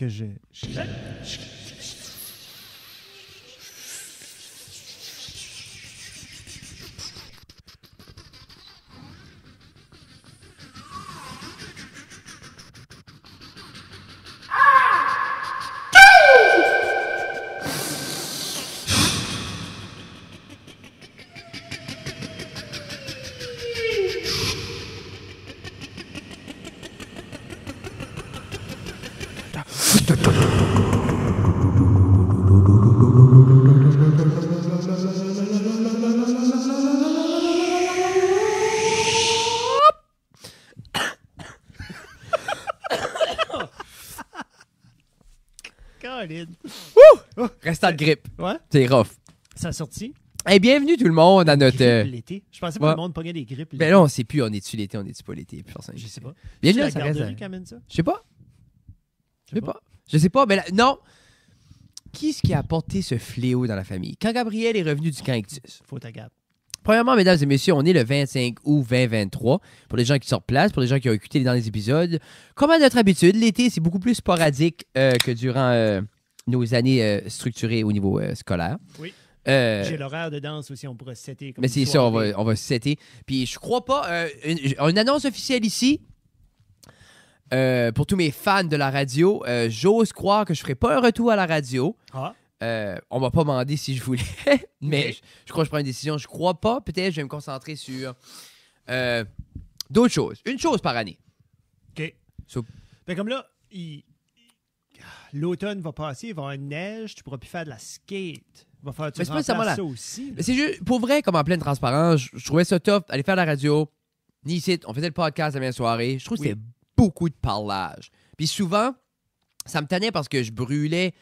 que je... Restant de grippe. Ouais? C'est rough. Ça a sorti? Hey, bienvenue tout le monde à notre... Grippe l'été. Je pensais pas ouais. que le monde pognait des grippes. Ben là, on sait plus, on est-tu l'été, on est-tu pas l'été. Plus personne. Je sais pas. Bienvenue C'est à la ça reste. garderie qui amène ça? Je sais pas. Je sais pas, mais là, non. Qui est-ce qui a apporté ce fléau dans la famille? Quand Gabriel est revenu du camp Ictus. Faut ta garde. Premièrement, mesdames et messieurs, on est le 25 août 2023. Pour les gens qui sont sur place, pour les gens qui ont écouté les derniers épisodes, comme à notre habitude, l'été, c'est beaucoup plus sporadique que durant nos années structurées au niveau scolaire. Oui. J'ai l'horaire de danse aussi, on pourrait setter comme mais c'est ça, on va setter. Puis je crois pas... une annonce officielle ici. Pour tous mes fans de la radio, j'ose croire que je ferai pas un retour à la radio. Ah. On m'a pas demandé si je voulais, mais Okay. je crois que je prends une décision. Je crois pas. Peut-être je vais me concentrer sur d'autres choses. Une chose par année. OK. So- Ben comme là, l'automne va passer, il va y avoir une neige, tu pourras plus faire de la skate. Va faire, tu Mais c'est pas nécessairement remplaces la- ça aussi. là. Mais c'est juste, pour vrai, comme en pleine transparence, je trouvais ça top. Aller faire la radio. Ni ici, on faisait le podcast la même soirée. Je trouve que Oui. c'était beaucoup de parlage. Puis souvent, ça me tannait parce que je brûlais. Tu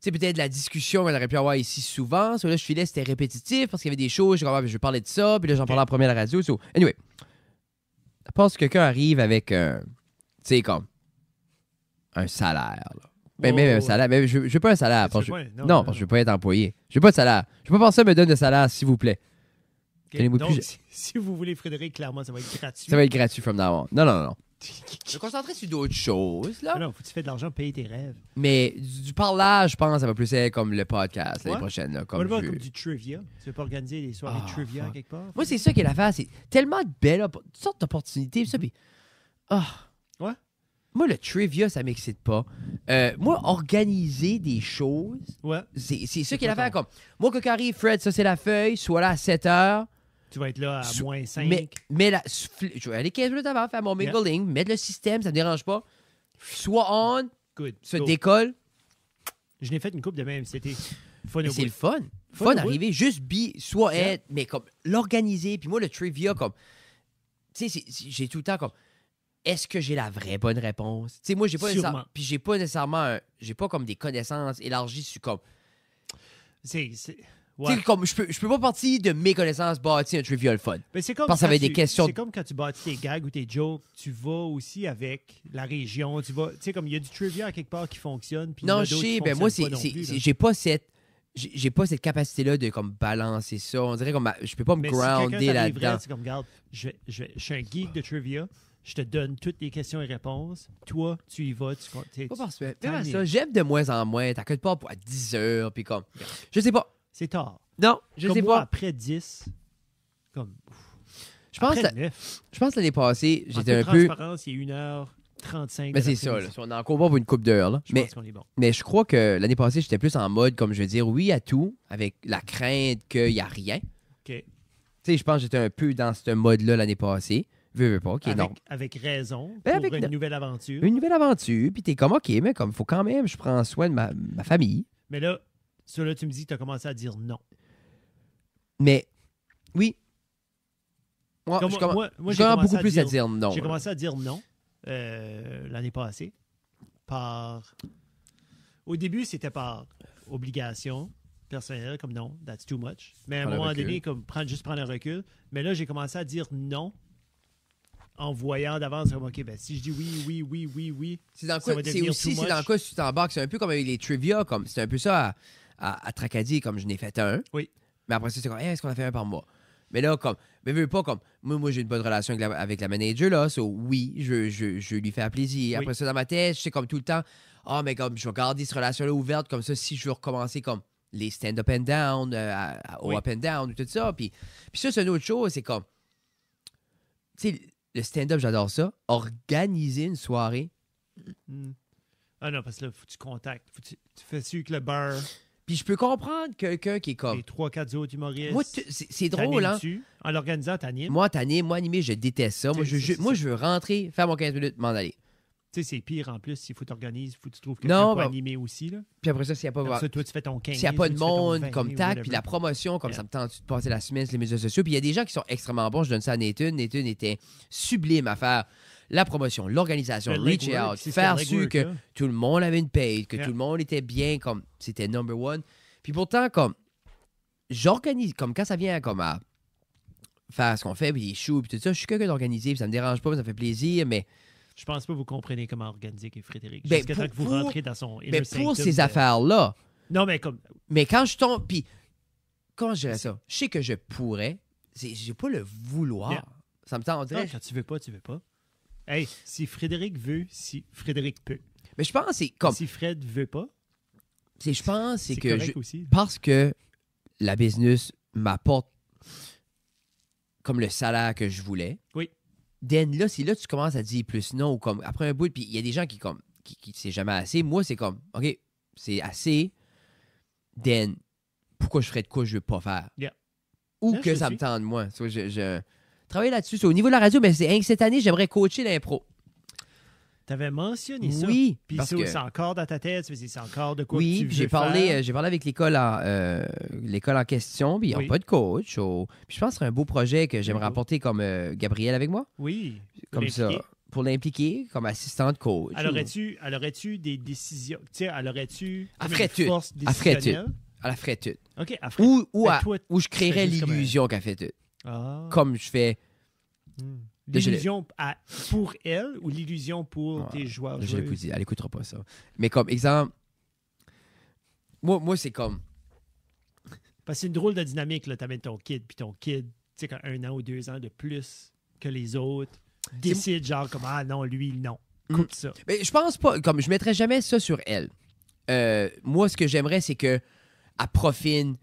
sais, peut-être la discussion qu'on aurait pu avoir ici souvent. So, là, je filais, c'était répétitif parce qu'il y avait des choses. Je vais parler de ça. Puis là, j'en parlais en premier à la radio. So, anyway, à part si quelqu'un arrive avec tu sais, comme un salaire. Là. Ben, même un salaire. Mais je veux pas un salaire. Tu Parce veux que pas- non, parce que je veux pas être employé. Je veux pas de salaire. Je veux pas penser à me donner de salaire, s'il vous plaît. OK. Tenez-vous Donc, plus- si vous voulez Frédéric, clairement, ça va être gratuit. Ça va être gratuit from now on. Non. Je vais me concentrer sur d'autres choses, là. Ah non, faut que tu fais de l'argent pour payer tes rêves. Mais du parlage, je pense, ça va plus être comme le podcast l'année Ouais. prochaine. Là, On va comme le voir je- comme du trivia. Tu veux pas organiser des soirées Ah, trivia fuck. quelque part? Moi, c'est ça qui est l'affaire. C'est tellement de belles toutes sortes d'opportunités. Ça, puis... Ouais. Moi, le trivia, ça m'excite pas. Moi, organiser des choses, Ouais. c'est ça C'est qui est pas l'affaire. ton- Comme, moi, quand arrive, Fred, ça, c'est la feuille. Sois là à 7 heures. Tu vas être là à Sou- moins 5. Je vais aller 15 minutes avant, faire mon mingling, mettre le système, ça me dérange pas. Soit on, Good. se Go. décolle. Je n'ai fait une coupe de même. C'était fun Mais au c'est bout. le fun. Fun Fun au d'arriver, juste soit Yeah. être, mais comme l'organiser. Puis moi, le trivia, comme, tu sais, j'ai tout le temps comme, est-ce que j'ai la vraie bonne réponse? Tu sais, moi, j'ai pas nécessairement, Sûrement. puis j'ai pas nécessairement, j'ai pas comme des connaissances élargies sur comme, C'est... tu Ouais. sais, comme, je peux pas partir de mes connaissances bâtir un trivia le fun. Mais c'est comme pense que ça quand va être des questions- C'est comme quand tu bâtis tes gags ou tes jokes, tu vas aussi avec la région. Tu vas, tu sais, comme il y a du trivia à quelque part qui fonctionne. Puis il y en Non, a je d'autres qui sais, ben moi, fonctionnent pas non plus, là. j'ai pas cette capacité-là de comme balancer ça. On dirait comme, je peux pas me Mais si quelqu'un grounder t'arriverait, là-dedans. c'est comme, regarde, je suis un geek de trivia, je te donne toutes les questions et réponses. Toi, tu y vas, tu Pas parce que, même Tant à mieux. ça, j'aime de moins en moins. T'inquiète pas à 10 heures, puis comme, je sais pas. C'est tard. Non, je Comme sais moi, pas. après 10, comme, Je pense, après 9, je pense l'année passée, en j'étais un toute peu. transparence, il est 1h35. Mais c'est ça, là. On est en combat pour une coupe d'heures, là. Je Mais, pense qu'on est bon. mais je crois que l'année passée, j'étais plus en mode, comme je veux dire, oui à tout, avec la crainte qu'il n'y a rien. OK. Tu sais, je pense que j'étais un peu dans ce mode-là l'année passée. Veux pas, qui est normal. Avec raison, Ben, pour avec une nouvelle aventure. Une nouvelle aventure, puis t'es comme, OK, mais comme, faut quand même, je prends soin de ma famille. Mais là, ça, là, tu me dis que tu as commencé à dire non. Mais, oui. Moi, Comme je moi, je j'ai commence commencé beaucoup à plus à dire- dire non. J'ai là. commencé à dire non l'année passée. Au début, c'était par obligation personnelle, comme non, that's too much. Mais à un Prendre un moment recul. donné, comme juste prendre un recul. Mais là, j'ai commencé à dire non en voyant d'avance, comme, OK, ben, si je dis oui, C'est dans ça quoi, va c'est devenir aussi, too c'est dans much. quoi si tu t'embarques. C'est un peu comme avec les trivia, comme c'est un peu ça à Tracadie, comme je n'ai fait un. Oui. Mais après ça, c'est comme, hey, est-ce qu'on a fait un par mois? Mais là, comme, mais veux pas, comme, moi j'ai une bonne relation avec la manager, là, so, oui, je lui fais plaisir. Oui. Après ça, dans ma tête, je sais comme tout le temps, ah, mais comme je vais garder cette relation-là ouverte, comme ça, si je veux recommencer comme les stand-up and down, au up and down, ou tout ça. Puis ça, c'est une autre chose, c'est comme, tu sais, le stand-up, j'adore ça. Organiser une soirée. Ah non, parce que là, faut que tu contactes. Faut que tu fais ça avec le beurre. Puis je peux comprendre quelqu'un qui est comme. Les 3-4 autres humoristes. Moi, c'est drôle, hein? En l'organisant, t'animes. Moi, animé, je déteste ça. Moi, je veux rentrer, faire mon 15 minutes, m'en aller. Tu sais, c'est pire en plus. S'il faut t'organiser, il faut que tu trouves Non, quelqu'un pour animer aussi. Là. Puis après ça, s'il n'y a pas. Après ça, toi, tu fais ton 15. S'il n'y a pas de toi, tu fais ton monde 20, comme tac, whatever. puis la promotion, comme ça me tente de passer la semaine sur les médias sociaux. Puis il y a des gens qui sont extrêmement bons. Je donne ça à Nathan. Nathan était sublime à faire la promotion, l'organisation, Le reach legwork, out, c'est faire le su legwork, que là. tout le monde avait une page, que Yeah. tout le monde était bien, comme c'était number one. Puis pourtant, comme j'organise, comme quand ça vient comme à faire ce qu'on fait, puis les shows, puis tout ça, je suis quelqu'un d'organisé, puis ça me dérange pas, ça me fait plaisir, mais Je pense pas que vous comprenez comment organiser avec Frédéric. Ben, Jusqu'à temps que vous pour- rentrez dans son inner mais pour sanctum ces de- affaires-là, Non, mais comme... mais quand je tombe, puis comment je dirais ça? Je sais que je pourrais, j'ai pas le vouloir. Yeah. Ça me tente, on Non, dirait. quand tu veux pas, tu veux pas. Hey, si Frédéric veut, si Frédéric peut. Mais je pense que c'est comme, Si Fred veut pas, je pense c'est c'est que correct aussi. parce que la business m'apporte comme le salaire que je voulais. Oui. Then là, c'est là que tu commences à dire plus non ou comme après un bout, puis il y a des gens qui comme qui c'est jamais assez. Moi, c'est comme OK, c'est assez. Then pourquoi je ferais de quoi je veux pas faire? Yeah. Ou Yeah, que je ça suis. me tente moi. So, je travaille là-dessus. So, au niveau de la radio, mais c'est cette année, j'aimerais coacher l'impro. T'avais mentionné ça. Oui, Puis parce ça, que c'est encore dans ta tête. C'est encore de quoi que oui, tu puis veux j'ai parlé, faire. j'ai parlé avec l'école en question, puis ils n'ont Oui. pas de coach. Puis je pense que c'est un beau projet que j'aimerais cool. apporter comme Gabriel avec moi, Oui. comme ça, l'impliquer. pour l'impliquer comme assistante coach. Elle aurait-tu des décisions... Tu sais, elle aurait-tu Elle comme ferait une tout. force Elle ferait décisionnelle? Elle la ferait tout. OK, elle ferait... Ou Fait que toi, où je créerais juste comme l'illusion qu'elle fait tout. Ah. Comme je fais. L'illusion pour elle ou l'illusion pour Ah, tes joueurs? Je joueuses? l'écoute, elle n'écoutera pas ça. Mais comme exemple, moi c'est comme. Parce que c'est une drôle de dynamique, là. T'amènes ton kid, puis ton kid, tu sais, quand 1 an ou 2 ans de plus que les autres, décide genre comme, ah non, lui, non. Coupe ça. Mais je pense pas, comme je mettrais jamais ça sur elle. Moi, ce que j'aimerais, c'est que elle profine,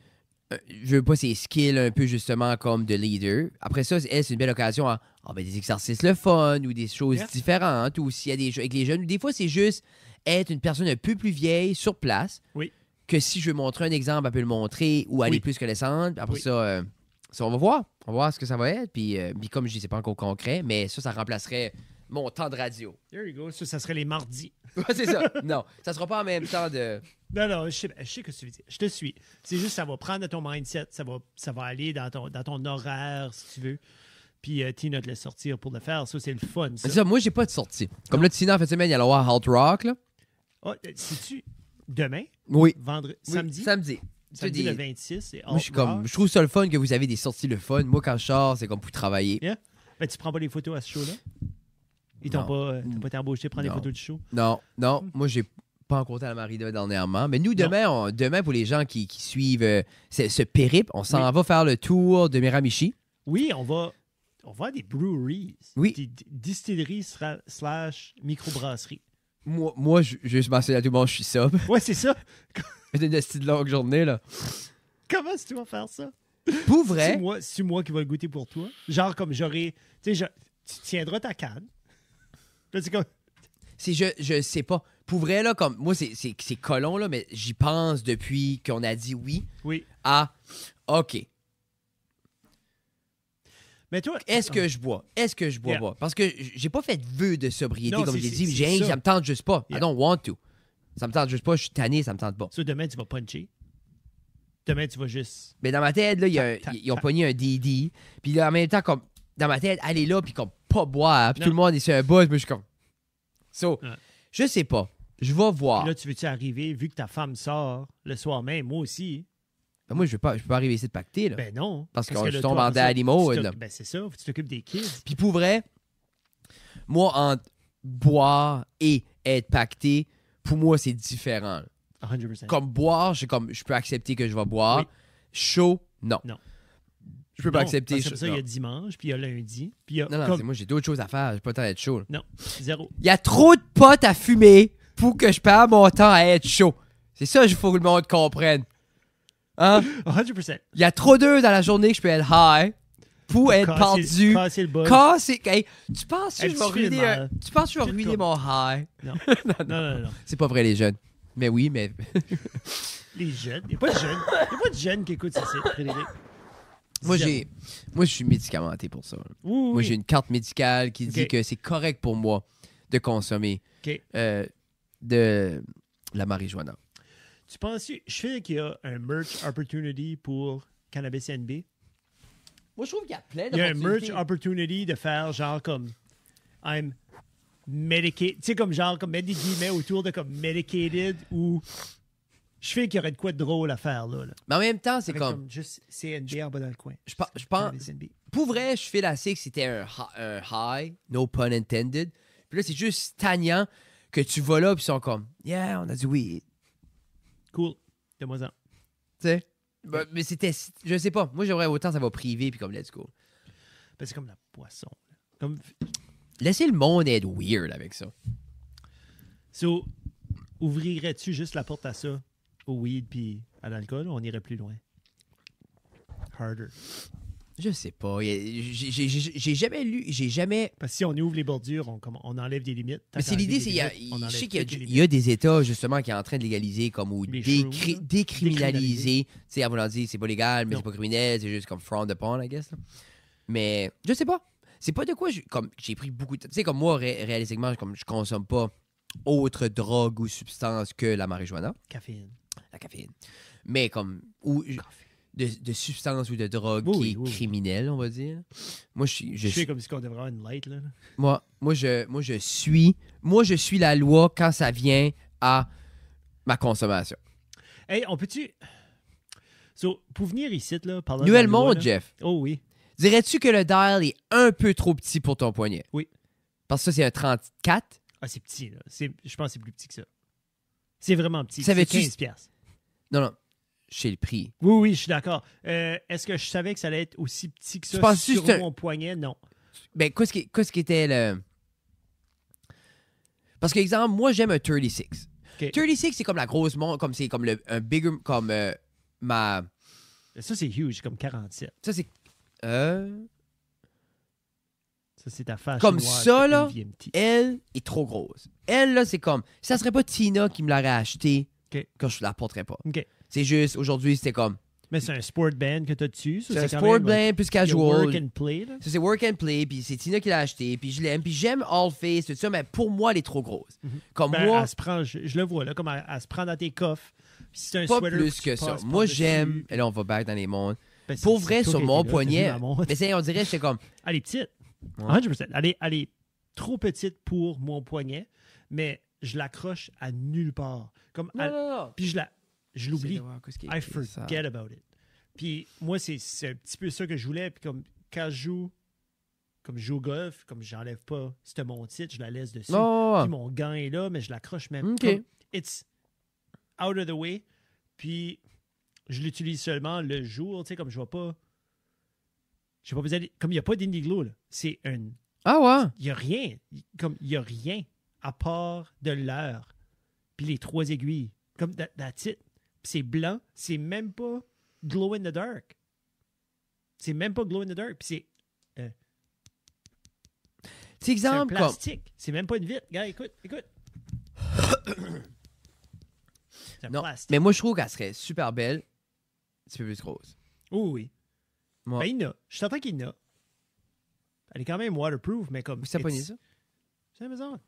je veux pas ses skills un peu justement comme de leader. Après ça, elle, c'est une belle occasion à des exercices le fun ou des choses Yeah. différentes ou s'il y a des choses avec les jeunes. Ou des fois, c'est juste être une personne un peu plus vieille sur place. Oui. Que si je veux montrer un exemple, elle peut le montrer ou aller Oui. plus connaissante. Après Oui. ça, on va voir. On va voir ce que ça va être. Puis comme je dis, c'est pas encore concret, mais ça remplacerait mon temps de radio. There you go. Ça serait les mardis. Ouais, c'est ça. Non, ça sera pas en même temps de. Non, je sais ce que tu veux dire. Je te suis. C'est juste ça va prendre de ton mindset, ça va aller dans ton horaire, si tu veux. Puis Tina te laisse sortir pour le faire. Ça, c'est le fun, ça. C'est ça, moi, j'ai pas de sortie. Comme là, Tina, en fin de semaine, il y a le voir Hot Rock, là. Ah, sais-tu, demain, Oui. vendredi, Oui, samedi, samedi. samedi Des- le 26, c'est Moi, je trouve ça le fun que vous avez des sorties le fun. Moi, quand je sors, c'est comme pour travailler. Yeah. Ben, tu prends pas les photos à ce show-là? Ils t'ont Non. pas, t'as pas été embauché pour prendre des Non. photos du show? Non, moi, j'ai pas rencontré la Marina dernièrement. Mais nous, demain, pour les gens qui suivent ce périple, on s'en va faire le tour de Miramichi. Oui, on va à des breweries. Oui. Des distilleries / microbrasseries. Moi, je juste mentionner à tout le monde, je suis sobre. Ouais, c'est ça. C'est une petite longue journée, là. Comment est-ce que tu vas faire ça? Pour vrai, C'est moi qui vais le goûter pour toi. Genre comme j'aurais... Tu sais, tu tiendras ta canne. Là, c'est comme... je sais pas. Pour vrai, là, comme moi, c'est colon, là, mais j'y pense depuis qu'on a dit oui Oui. à OK. Mais toi... Est-ce que je bois? Est-ce que je bois Yeah. pas? Parce que j'ai pas fait de vœu de sobriété, Non, comme c'est- j'ai dit. c'est ça. Ça me tente juste pas. Yeah. I don't want to. Ça me tente juste pas. Je suis tanné, ça me tente pas. Ça, demain, tu vas puncher. Demain, tu vas juste... Mais dans ma tête, là, ils ont pogné un DD. Puis là, en même temps, comme dans ma tête, aller là, puis comme pas boire. Puis Non. tout le monde est sur un buzz, mais je suis comme. So, Ouais. je sais pas. Je vais voir. Puis là, tu veux-tu arriver, vu que ta femme sort le soir même, moi aussi? Ben, moi, je peux pas arriver ici de pacter, là. Ben non. Parce que là, je tombe toi, en après ça, daddy mode, tu là. Ben c'est ça, faut que tu t'occupes des kids. Puis pour vrai, moi, entre boire et être pacté, pour moi, c'est différent. 100%. Comme boire, je peux accepter que je vais boire. Oui. Chaud, non. Non. Je peux pas Non, accepter. parce que ça, il y a non. dimanche, puis il y a lundi, puis il y a Non, comme... moi, j'ai d'autres choses à faire. J'ai pas le temps d'être chaud. là. Non, zéro. Il y a trop de potes à fumer pour que je perds mon temps à être chaud. C'est ça qu'il faut que le monde comprenne. Hein? 100%. Il y a trop d'heures dans la journée que je peux être high pour être perdu. Casser le buzz. Hey, tu penses que je vais ruiner mon high? Non. Non. C'est pas vrai, les jeunes. Mais oui, mais... Les jeunes. Il n'y a pas de jeunes qui écoutent ça, Frédéric. Moi, je suis médicamenté pour ça. Oui. Moi, j'ai une carte médicale qui dit que c'est correct pour moi de consommer de la marijuana. Tu penses, je fais qu'il y a un merch opportunity pour Cannabis NB? Moi, je trouve qu'il y a plein Il y a un merch opportunity de faire genre comme I'm medicated. Tu sais, comme genre, comme mettre des guillemets autour de comme medicated ou je fais qu'il y aurait de quoi de drôle à faire là. Mais en même temps, c'est Avec comme juste CNB en bas dans le coin. Je pense. Cannabis NB. Pour vrai, je fais assez que c'était un high, no pun intended. Puis là, c'est juste stagnant que tu vas là, puis ils sont comme, yeah, on a du weed. Cool. Donne-moi ça. Tu sais? Mais c'était. Je sais pas. Moi, j'aimerais autant ça va privé, puis comme, let's go. Ben, c'est comme la poisson. Comme... Laissez le monde être weird avec ça. So, ouvrirais-tu juste la porte à ça, au weed puis à l'alcool, ou on irait plus loin? Harder. Je sais pas. J'ai jamais lu. J'ai jamais. Parce que si on ouvre les bordures, on enlève des limites. Mais c'est l'idée, c'est je sais qu'il y a des États justement qui sont en train de légaliser comme ou décriminaliser. Tu sais, à vouloir dire c'est pas légal, mais c'est pas criminel, c'est juste comme frowned upon, I guess. Là. Mais je sais pas. C'est pas de quoi comme j'ai pris beaucoup de. Tu sais, comme moi, réalistiquement, comme je consomme pas autre drogue ou substance que la marijuana. Caféine. La caféine. Mais comme. De substance ou de drogue qui est criminelle, on va dire. Moi, je fais comme si on devrait avoir une light, là. Moi, je suis la loi quand ça vient à ma consommation. Hey, on peut-tu... So, pour venir ici, là, parlant Nouvelle de la loi, monde, là... Jeff. Oh oui. Dirais-tu que le dial est un peu trop petit pour ton poignet? Oui. Parce que ça, c'est un 34. Ah, c'est petit, là. Je pense que c'est plus petit que ça. C'est vraiment petit. Savais-tu... C'est 15$. Non. Chez le prix. Oui, je suis d'accord. Est-ce que je savais que ça allait être aussi petit que ça sur mon poignet? Non. Ben, qu'est-ce qui était le... Parce que, exemple, moi, j'aime un 36. Okay. 36, c'est comme la grosse montre, comme c'est comme un bigger, comme ma... Ça, c'est huge, comme 47. Ça, c'est... Ça, c'est ta fashion comme watch, ça, là, elle est trop grosse. Elle, là, c'est comme... Ça serait pas Tina qui me l'aurait acheté quand je la porterais pas. OK. C'est juste, aujourd'hui, c'était comme... Mais c'est un sport band que tu as dessus. C'est un sport band plus casual. Work and play, là. Ça, c'est work and play, puis c'est Tina qui l'a acheté, puis je l'aime, puis j'aime All Face, tout ça, mais pour moi, elle est trop grosse. Comme moi... Elle se prend, je le vois, là, comme elle se prend dans tes coffres. Puis c'est un pas sweater plus que ça. Moi, j'aime... Et là, on va back dans les mondes. Ben, pour vrai, sur mon poignet... Mais c'est, on dirait, j'étais comme... Elle est petite. Ouais. 100%. Elle est trop petite pour mon poignet, mais je l'accroche à nulle part. Comme non. Puis je l'oublie. I forget about it. Puis moi, c'est un petit peu ça que je voulais. Puis comme quand je joue au golf, comme j'enlève pas cette mon titre, je la laisse dessus. Puis mon gant est là, mais je l'accroche même. Comme, it's out of the way. Puis je l'utilise seulement le jour, tu sais, comme je vois pas. J'ai pas besoin comme il n'y a pas d'indiglo, là. C'est un. Ah ouais? Il n'y a rien. Comme il n'y a rien à part de l'heure. Puis les 3 aiguilles. Comme that's it. Puis c'est blanc. C'est même pas glow in the dark. C'est même pas glow in the dark. Puis c'est un plastique. Comme... C'est même pas une vitre. Regarde, écoute. C'est un plastique. Mais moi, je trouve qu'elle serait super belle. Un petit peu plus grosse. Oh, oui. Moi. Ben, il y en a. Je t'entends qu'il y en a. Elle est quand même waterproof, mais comme... C'est pas ça? C'est Amazon.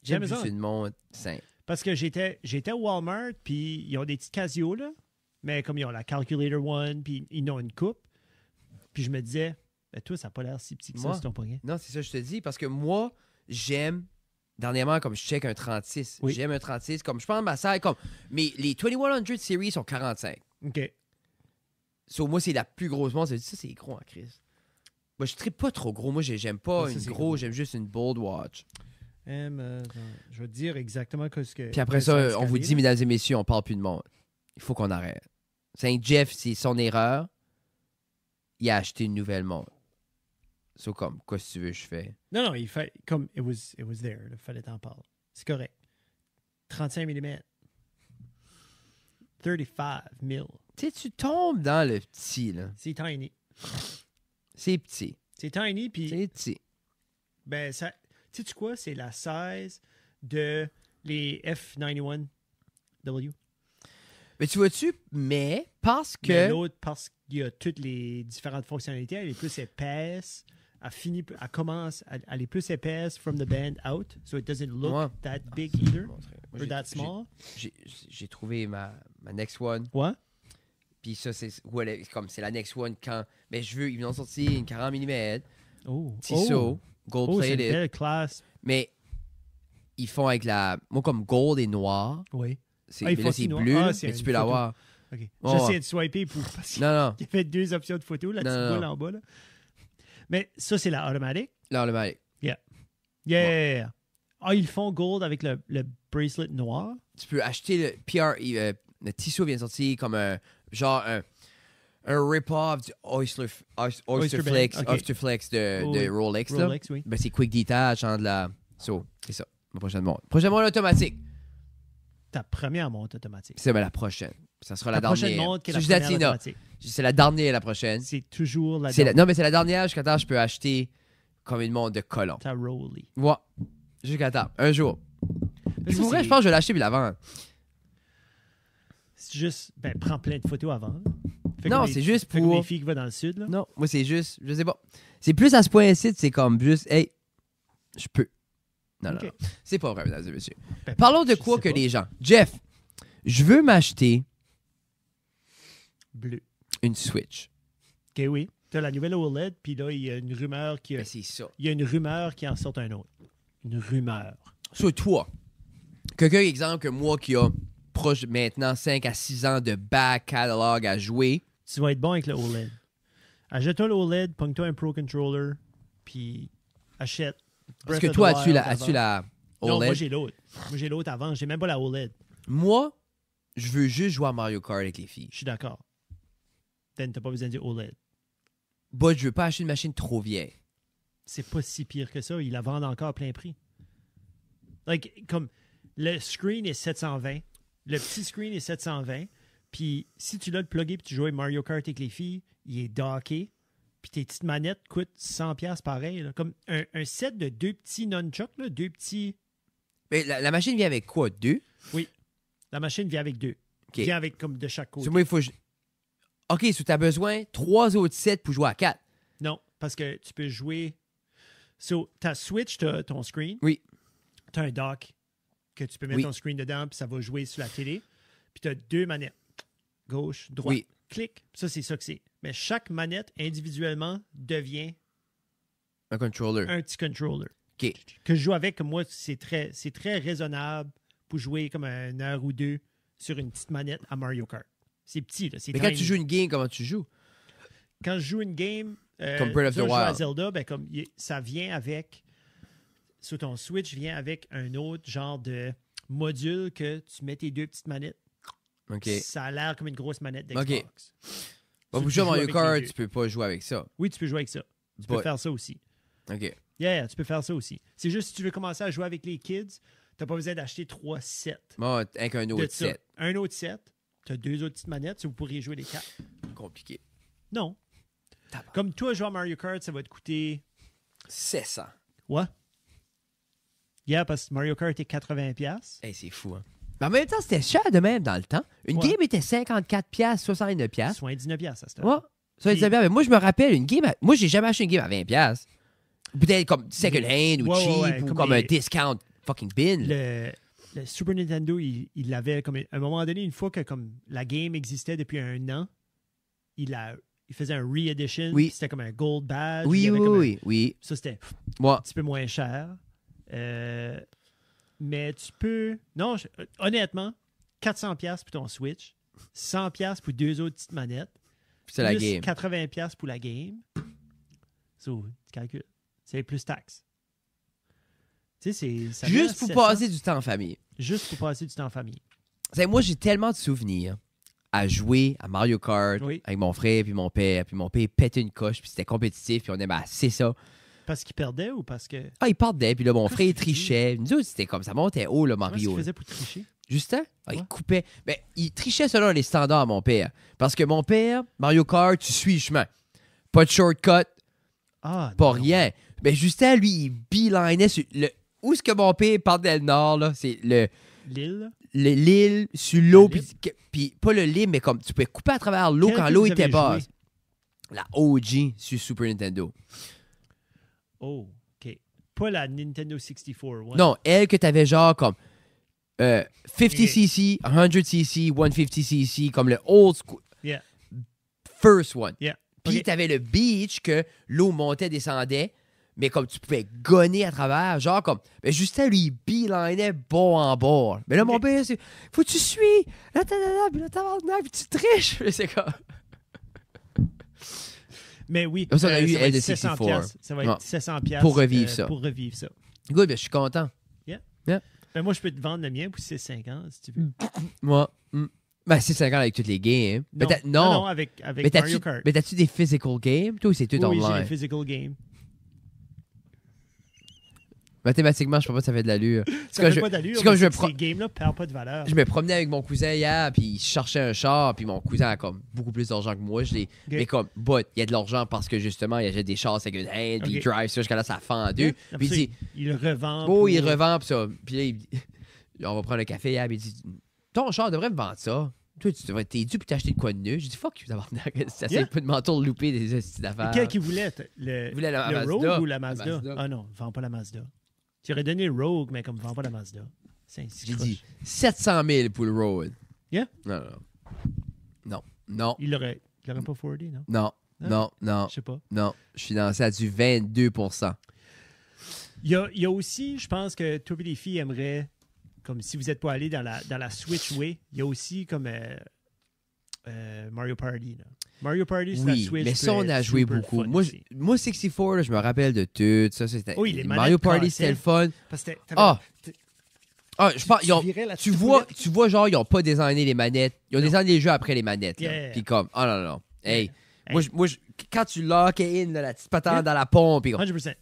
J'aime juste une montre simple. Parce que j'étais à Walmart, puis ils ont des petits Casio, là. Mais comme ils ont la Calculator One, puis ils ont une coupe. Puis je me disais, ben toi, ça n'a pas l'air si petit que ça, sur ton poignet. Non, c'est ça que je te dis. Parce que moi, j'aime... Dernièrement, comme je check un 36. Oui. J'aime un 36. Comme je prends ma salle, comme... Mais les 2100 Series sont 45. OK. So, moi, c'est la plus grosse montre. Ça, c'est gros en crise. Moi, je ne tripe pas trop gros. Moi, j'aime pas une gros. J'aime juste une bold watch. Je vais te dire exactement ce que... Puis après ça, on vous dit, mesdames et messieurs, on parle plus de montre. Il faut qu'on arrête. Saint-Jeff, c'est son erreur. Il a acheté une nouvelle montre. So, comme, quoi si tu veux, je fais? Non, il fait... Comme, it was there. Il fallait t'en parler. C'est correct. 35 mm. 35 000. Tu sais, tu tombes dans le petit, là. C'est tiny. C'est petit. C'est tiny, puis... C'est petit. Ben, ça... Tu sais quoi? C'est la size de les F91W. Mais tu vois-tu, mais parce que... Mais l'autre, parce qu'il y a toutes les différentes fonctionnalités, elle est plus épaisse. Elle commence, elle est plus épaisse from the band out, so it doesn't look that big either, or that small. J'ai trouvé ma next one. Ouais. Puis ça, c'est la next one quand... Mais ils vont sortir une 40 mm. Oh. Tissot, gold plated. C'est une belle classe. Mais ils font avec moi, comme gold et noir. Oui. Mais là, c'est bleu, mais tu peux l'avoir. OK. J'essaie de swiper parce qu'il y a fait 2 options de photo, la petite boule en bas. Là. Mais ça, c'est la automatique. La automatique. Yeah. Ah, ils font gold avec le bracelet noir. Tu peux acheter le PR... le Tissot vient de sortir comme un rip-off du Oyster Flex de Rolex. Rolex, là. Oui. Ben, c'est quick detach entre la... So, c'est ça. Ma prochaine montre. Prochaine montre automatique. Ta première montre automatique. C'est la prochaine. Ça sera la dernière. Prochaine montre qui est la première automatique. C'est la dernière, la prochaine. C'est toujours la dernière. Non, mais c'est la dernière. Jusqu'à temps, je peux acheter comme une montre de colon. Ta Rolly. Ouais. Jusqu'à temps. Un jour. Puis pour vrai, je pense que je vais l'acheter puis la vendre. C'est juste... Ben, prends plein de photos avant. Non, c'est juste pour... Comme les filles qui vont dans le sud, là. Non, moi, c'est juste... Je sais pas. C'est plus à ce point-ci, c'est comme juste... Hey, je peux. Non. C'est pas vrai, mesdames et messieurs. Ben, parlons de quoi que les gens... Jeff, je veux m'acheter... Bleu. Une Switch. OK, oui. Tu as la nouvelle OLED, puis là, il y a une rumeur qui... Ben, c'est ça. Il y a une rumeur qui en sort un autre. Une rumeur. Sur toi, quelqu'un, exemple, que moi qui a proche maintenant 5 à 6 ans de back catalog à jouer... Tu vas être bon avec le OLED. Achète-toi le OLED, pogne-toi un Pro Controller, puis achète... Parce que toi, as-tu la OLED? Non, moi, j'ai l'autre. Moi, j'ai l'autre avant. J'ai même pas la OLED. Moi, je veux juste jouer à Mario Kart avec les filles. Je suis d'accord. T'as pas besoin de OLED. Bah, je veux pas acheter une machine trop vieille. C'est pas si pire que ça. Ils la vendent encore à plein prix. Like, comme, le screen est 720. Le petit screen est 720. Puis, si tu l'as de plugger et tu joues à Mario Kart avec les filles, il est docké. Puis, tes petites manettes coûtent 100$ pareil. Là. Comme un set de 2 petits nunchucks, 2 petits... Mais la machine vient avec quoi? 2? Oui. La machine vient avec 2. Okay. Vient avec comme de chaque côté. Moi, il faut... OK, so tu as besoin 3 autres sets pour jouer à 4. Non, parce que tu peux jouer... So, ta Switch, tu as ton screen. Oui. Tu as un dock que tu peux mettre ton screen dedans, puis ça va jouer sur la télé. Puis tu as 2 manettes. Gauche, droite. Oui. Clic. Ça, c'est ça que c'est. Mais chaque manette, individuellement, devient... Un controller. Un petit controller. OK. Que je joue avec, comme moi, c'est très raisonnable pour jouer comme 1 heure ou 2 sur une petite manette à Mario Kart. C'est petit, là. Mais quand tu joues une game, comment tu joues? Quand je joue une game... comme Breath of the Wild. À Zelda, ben, comme, ça vient avec... Sur ton Switch, vient avec un autre genre de module que tu mets tes 2 petites manettes. OK. Ça a l'air comme une grosse manette d'Xbox. OK. Pour jouer à Mario Kart, tu peux pas jouer avec ça. Oui, tu peux jouer avec ça. Tu peux faire ça aussi. OK. Yeah, tu peux faire ça aussi. C'est juste si tu veux commencer à jouer avec les kids, t'as pas besoin d'acheter 3 sets. Bon, avec un autre set. Un autre set, t'as 2 autres petites manettes, vous pourriez jouer les 4. Compliqué. Non. Comme toi, jouer à Mario Kart, ça va te coûter... 700. Ouais. Yeah, parce que Mario Kart est 80$. Hey, c'est fou, hein? Mais en même temps, c'était cher de même dans le temps. Une game était 54$, 69$. 79$, ça, c'était. Ouais. 79$. Mais moi, je me rappelle, une game... Moi, j'ai jamais acheté une game à 20$. Peut-être comme second-hand ou cheap ou comme un discount fucking bin. Le Super Nintendo, il l'avait comme... À un moment donné, une fois que comme la game existait depuis 1 an, il faisait un re-edition. Oui. C'était comme un gold badge. Oui. Ça, c'était un petit peu moins cher. Mais tu peux... Non, honnêtement, 400$ pour ton Switch, 100$ pour 2 autres petites manettes, c'est la game. 80$ pour la game. So, tu calcules. C'est plus taxes. Tu sais, c'est... Juste pour passer du temps en famille. Juste pour passer du temps en famille. Moi, j'ai tellement de souvenirs à jouer à Mario Kart avec mon frère puis mon père. Puis mon père pétait une coche, puis c'était compétitif, puis on aimait assez ça. Parce qu'il perdait ou parce que... Ah, il perdait, puis là, mon frère, il trichait. Nous autres, c'était comme ça montait haut, là, Mario. Qu'est-ce qu'il faisait pour tricher? Justin? Ah, il coupait. Ben, il trichait selon les standards, mon père. Parce que mon père, Mario Kart, tu suis le chemin. Pas de shortcut, pas rien. Ben, Justin, lui, il beelinait sur le... Où est-ce que mon père partait le nord, là? C'est le... L'île? L'île, sur l'eau, puis pas le lit, mais comme tu pouvais couper à travers l'eau quand l'eau était basse. La OG sur Super Nintendo. Oh, OK. Pas la Nintendo 64. Ouais. Non, elle que t'avais genre comme 50cc, 100cc, 150cc, comme le old school. Yeah. First one. Yeah. Puis t'avais le beach que l'eau montait, descendait, mais comme tu pouvais gonner à travers, genre comme... Ben Justin, lui, il beelinait bord en bord. Mais là, mon père, c'est... Faut que tu suis! Là, puis tu triches! C'est comme... Mais oui, ça, on a eu ça va être L64. Ça va être 700 pour revivre ça. Pour revivre ça. Good, ben je suis content. Yeah. Yeah. Ben moi, je peux te vendre le mien pour 6,50 si tu veux. Moi, ben 6,50 avec toutes les games. Non, avec Mario Kart. Mais t'as-tu des physical games? Toi, c'est tout online? Oui, j'ai des physical games. Mathématiquement, je sais pas si ça fait de l'allure. Ça fait pas d'allure, mais ces games-là perdent pas de valeur. Je me promenais avec mon cousin hier, puis il cherchait un char, puis mon cousin a comme beaucoup plus d'argent que moi. Mais comme, il y a de l'argent parce que justement, il achète des chars avec une hand, puis il drive ça jusqu'à là, ça fend en deux. Puis il dit... Il le revend. Il revend, puis ça. Puis là, on va prendre un café hier, puis il dit, ton char devrait me vendre ça. Toi, t'es dû pour t'acheter de quoi de neuf. J'ai dit, fuck, ça c'est pas de mentor de louper des petites affaires. Quel qu'il voulait? Le Rogue ou la Mazda? Ah non, vends pas la Mazda. Tu aurais donné le Rogue, mais comme vends pas la Mazda. J'ai dit 700 000 pour le Rogue. Yeah? Non. Il l'aurait pas forwardé, non? Non. Je sais pas. Non, je suis dans ça du 22%. Il y a aussi, je pense que tous les filles aimeraient, comme si vous n'êtes pas allé dans la Switch Way, il y a aussi comme Mario Party. Là. Mario Party, c'est la Switch. Mais ça, on a joué beaucoup. Moi, 64, là, je me rappelle de tout. Ça, c'était... les Mario Party, c'était le fun. Parce que je pense, tu vois, genre, ils n'ont pas designé les manettes. Ils ont designé les jeux après les manettes. Puis comme, oh non. Hey, moi, quand tu lockais in la petite patente dans la pompe. 100%.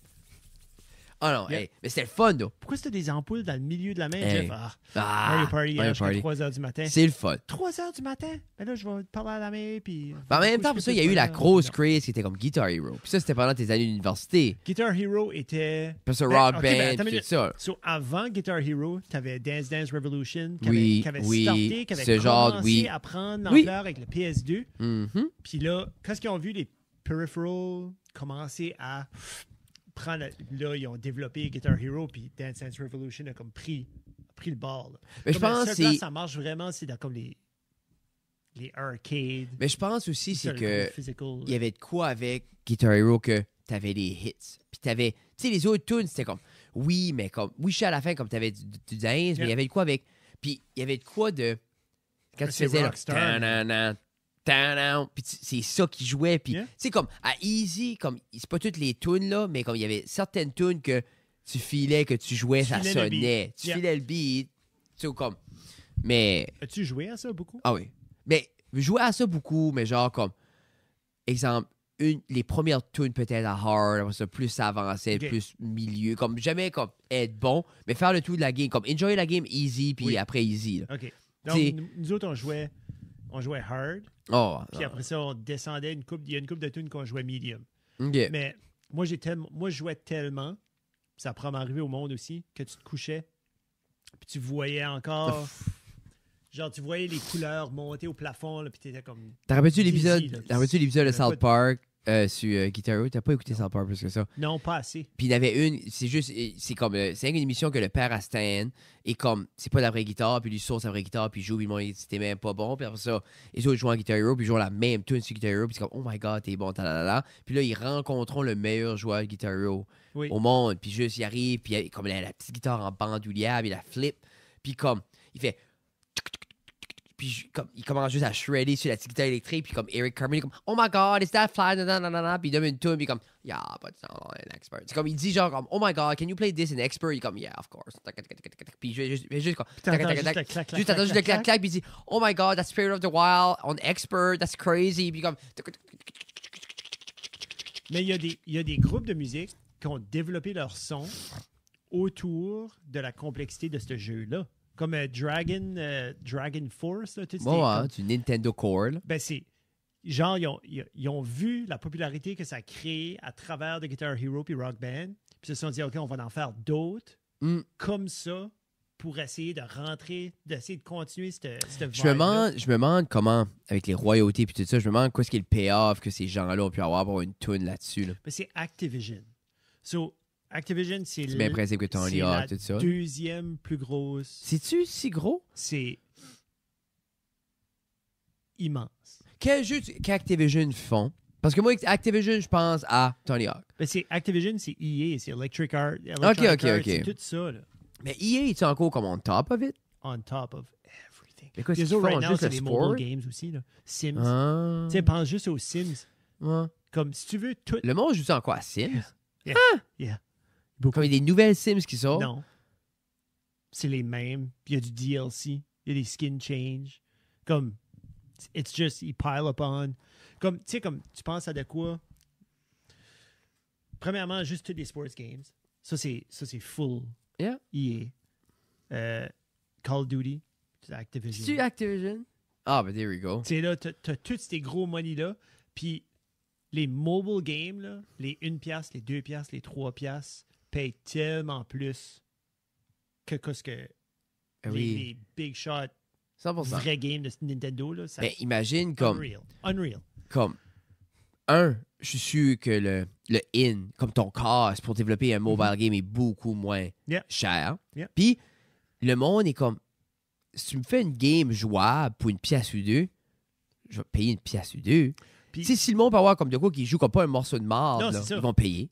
Ah non, hey, mais c'était le fun, là. Pourquoi c'était des ampoules dans le milieu de la main, Jeff? Mario Party, jusqu'à 3 h du matin. C'est le fun. 3 h du matin? Ben là, je vais te parler à la main, puis... En même temps, pour ça, il y a eu la grosse craze qui était comme Guitar Hero. Puis ça, c'était pendant tes années d'université. Guitar Hero était... Puis ça, Rock Band, puis tout ça. Avant Guitar Hero, t'avais Dance Dance Revolution, qui avait starté, qui avait commencé à prendre l'ampleur avec le PS2. Puis là, quand ils ont vu les peripherals commencer à... Là, ils ont développé Guitar Hero, puis Dance Dance Revolution a comme pris le bord. Mais je pense que ça marche vraiment, c'est dans comme les arcades. Mais je pense aussi c'est que physical, il y avait de quoi avec Guitar Hero que t'avais les hits. Puis t'avais, tu sais, les autres tunes, c'était comme, mais comme, je sais à la fin, comme t'avais du dance, mais il y avait de quoi avec, puis il y avait de quoi de, quand tu faisais là, puis c'est ça qui jouait. Puis, tu sais, comme à Easy, comme c'est pas toutes les tunes là, mais comme il y avait certaines tunes que tu filais, que tu jouais, ça sonnait. Tu filais le beat. Tu sais, comme. Mais. As-tu joué à ça beaucoup? Ah oui. Mais je jouais à ça beaucoup, mais genre comme. Exemple, les premières tunes peut-être à hard, après ça, plus ça avançait, plus milieu. Comme jamais comme être bon, mais faire le tout de la game. Comme enjoy la game easy, puis après easy. Là. OK. Donc, nous autres, on jouait hard. Puis après ça, on descendait il y a une couple de tunes qu'on jouait medium. Okay. Mais moi, je jouais tellement, ça pourrait m'arriver au monde aussi, que tu te couchais, puis tu voyais encore... genre, tu voyais les couleurs monter au plafond, là, puis t'étais comme... T'as rappelé-tu l'épisode de South Park sur Guitar Hero? T'as pas écouté South Park plus que ça? Non, pas assez. Puis il y avait une, c'est comme, c'est une émission que le père a Stan, et comme, c'est pas la vraie guitare, puis lui sort sa vraie guitare, puis il joue, puis il c'était même pas bon, puis après ça, les autres jouent en Guitar Hero, puis ils jouent la même tune sur Guitar Hero, puis c'est comme, oh my god, t'es bon, talalala. Puis là, ils rencontrent le meilleur joueur de Guitar Hero au monde, puis juste, il arrive, puis comme la petite guitare en bandoulière, puis il la flip, puis comme, il fait... Puis comme, il commence juste à shredder sur la petite guitare électrique. Puis comme Eric Carmen, il est comme, oh my god, is that fly? Puis il donne une tune. Puis comme, yeah, but it's not an expert. C'est comme, il dit genre, comme, oh my god, can you play this in expert? Il est comme, yeah, of course. Puis juste comme, juste attends juste le clac-clac. Puis il dit, oh my god, that's Spirit of the Wild on expert, that's crazy. Puis comme. Mais il y a des groupes de musique qui ont développé leur son autour de la complexité de ce jeu-là. Comme Dragon Force. Là, du Nintendo Core. Ben, c'est... Genre, ils ont vu la popularité que ça a créé à travers de Guitar Hero puis Rock Band. Puis ils se sont dit, OK, on va en faire d'autres comme ça pour essayer de rentrer, d'essayer de continuer cette je me demande comment, avec les royautés puis tout ça, je me demande quoi est-ce qui est le payoff que ces gens-là ont pu avoir pour une tune là-dessus. Là. Mais c'est Activision. So, Activision, c'est le même principe que Tony Hawk, tout ça. Deuxième plus grosse. C'est-tu si gros? C'est immense. Quel jeu qu'Activision font? Parce que moi, Activision, je pense à Tony Hawk. Ben c'est Activision, c'est EA, c'est Electronic Arts. OK. C'est tout ça, là. Mais EA, est-tu encore comme on top of it? On top of everything. Mais quoi, c'est right now, c'est les mobile games aussi, là. Sims. Tu sais, pense juste aux Sims. Comme, si tu veux, tout... Le monde joue en quoi? À Sims? Yeah. Beaucoup. Comme il y a des nouvelles Sims qui sortent? Non. C'est les mêmes. Il y a du DLC. Il y a des skin change. Comme... It's just, you pile upon. Comme, tu sais, comme, tu penses à de quoi? Premièrement, juste tous les sports games. Ça, c'est full EA. Call of Duty, c'est Activision. C'est Activision? Ah, ben, there we go. Tu sais, là, t'as tous ces gros money-là. Puis, les mobile games, là, les 1$, les 2$, les 3$ payent tellement plus que ce que les big shots 100%. Vrai game de Nintendo, là. Mais imagine comme... Unreal. Comme, je suis sûr que le comme ton cost pour développer un mobile game est beaucoup moins cher. Puis, le monde est comme, si tu me fais une game jouable pour $1 ou 2, je vais payer $1 ou 2. Puis, si le monde peut avoir comme de quoi qui joue comme pas un morceau de marde, ils vont payer.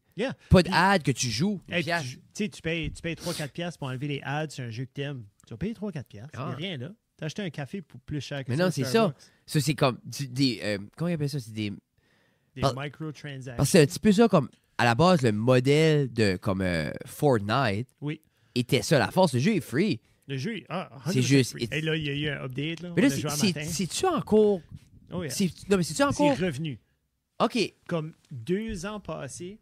Pas de ad que tu joues. Tu payes 3-4$ pour enlever les ads sur un jeu que t'aimes. Tu vas payer 3-4$. Il n'y a rien là. T'as acheté un café pour plus cher que ça. Mais non, c'est ça. Ça, c'est comme des... comment ils appellent ça? C'est des microtransactions. Parce que c'est un petit peu ça comme... À la base, le modèle de comme Fortnite était ça. La force, le jeu est free. Le jeu, c'est juste... Et là, il y a eu un update. Là, mais là, c'est-tu encore... Oh, yeah. Non, mais c'est-tu encore... C'est revenu. OK. Comme 2 ans passés,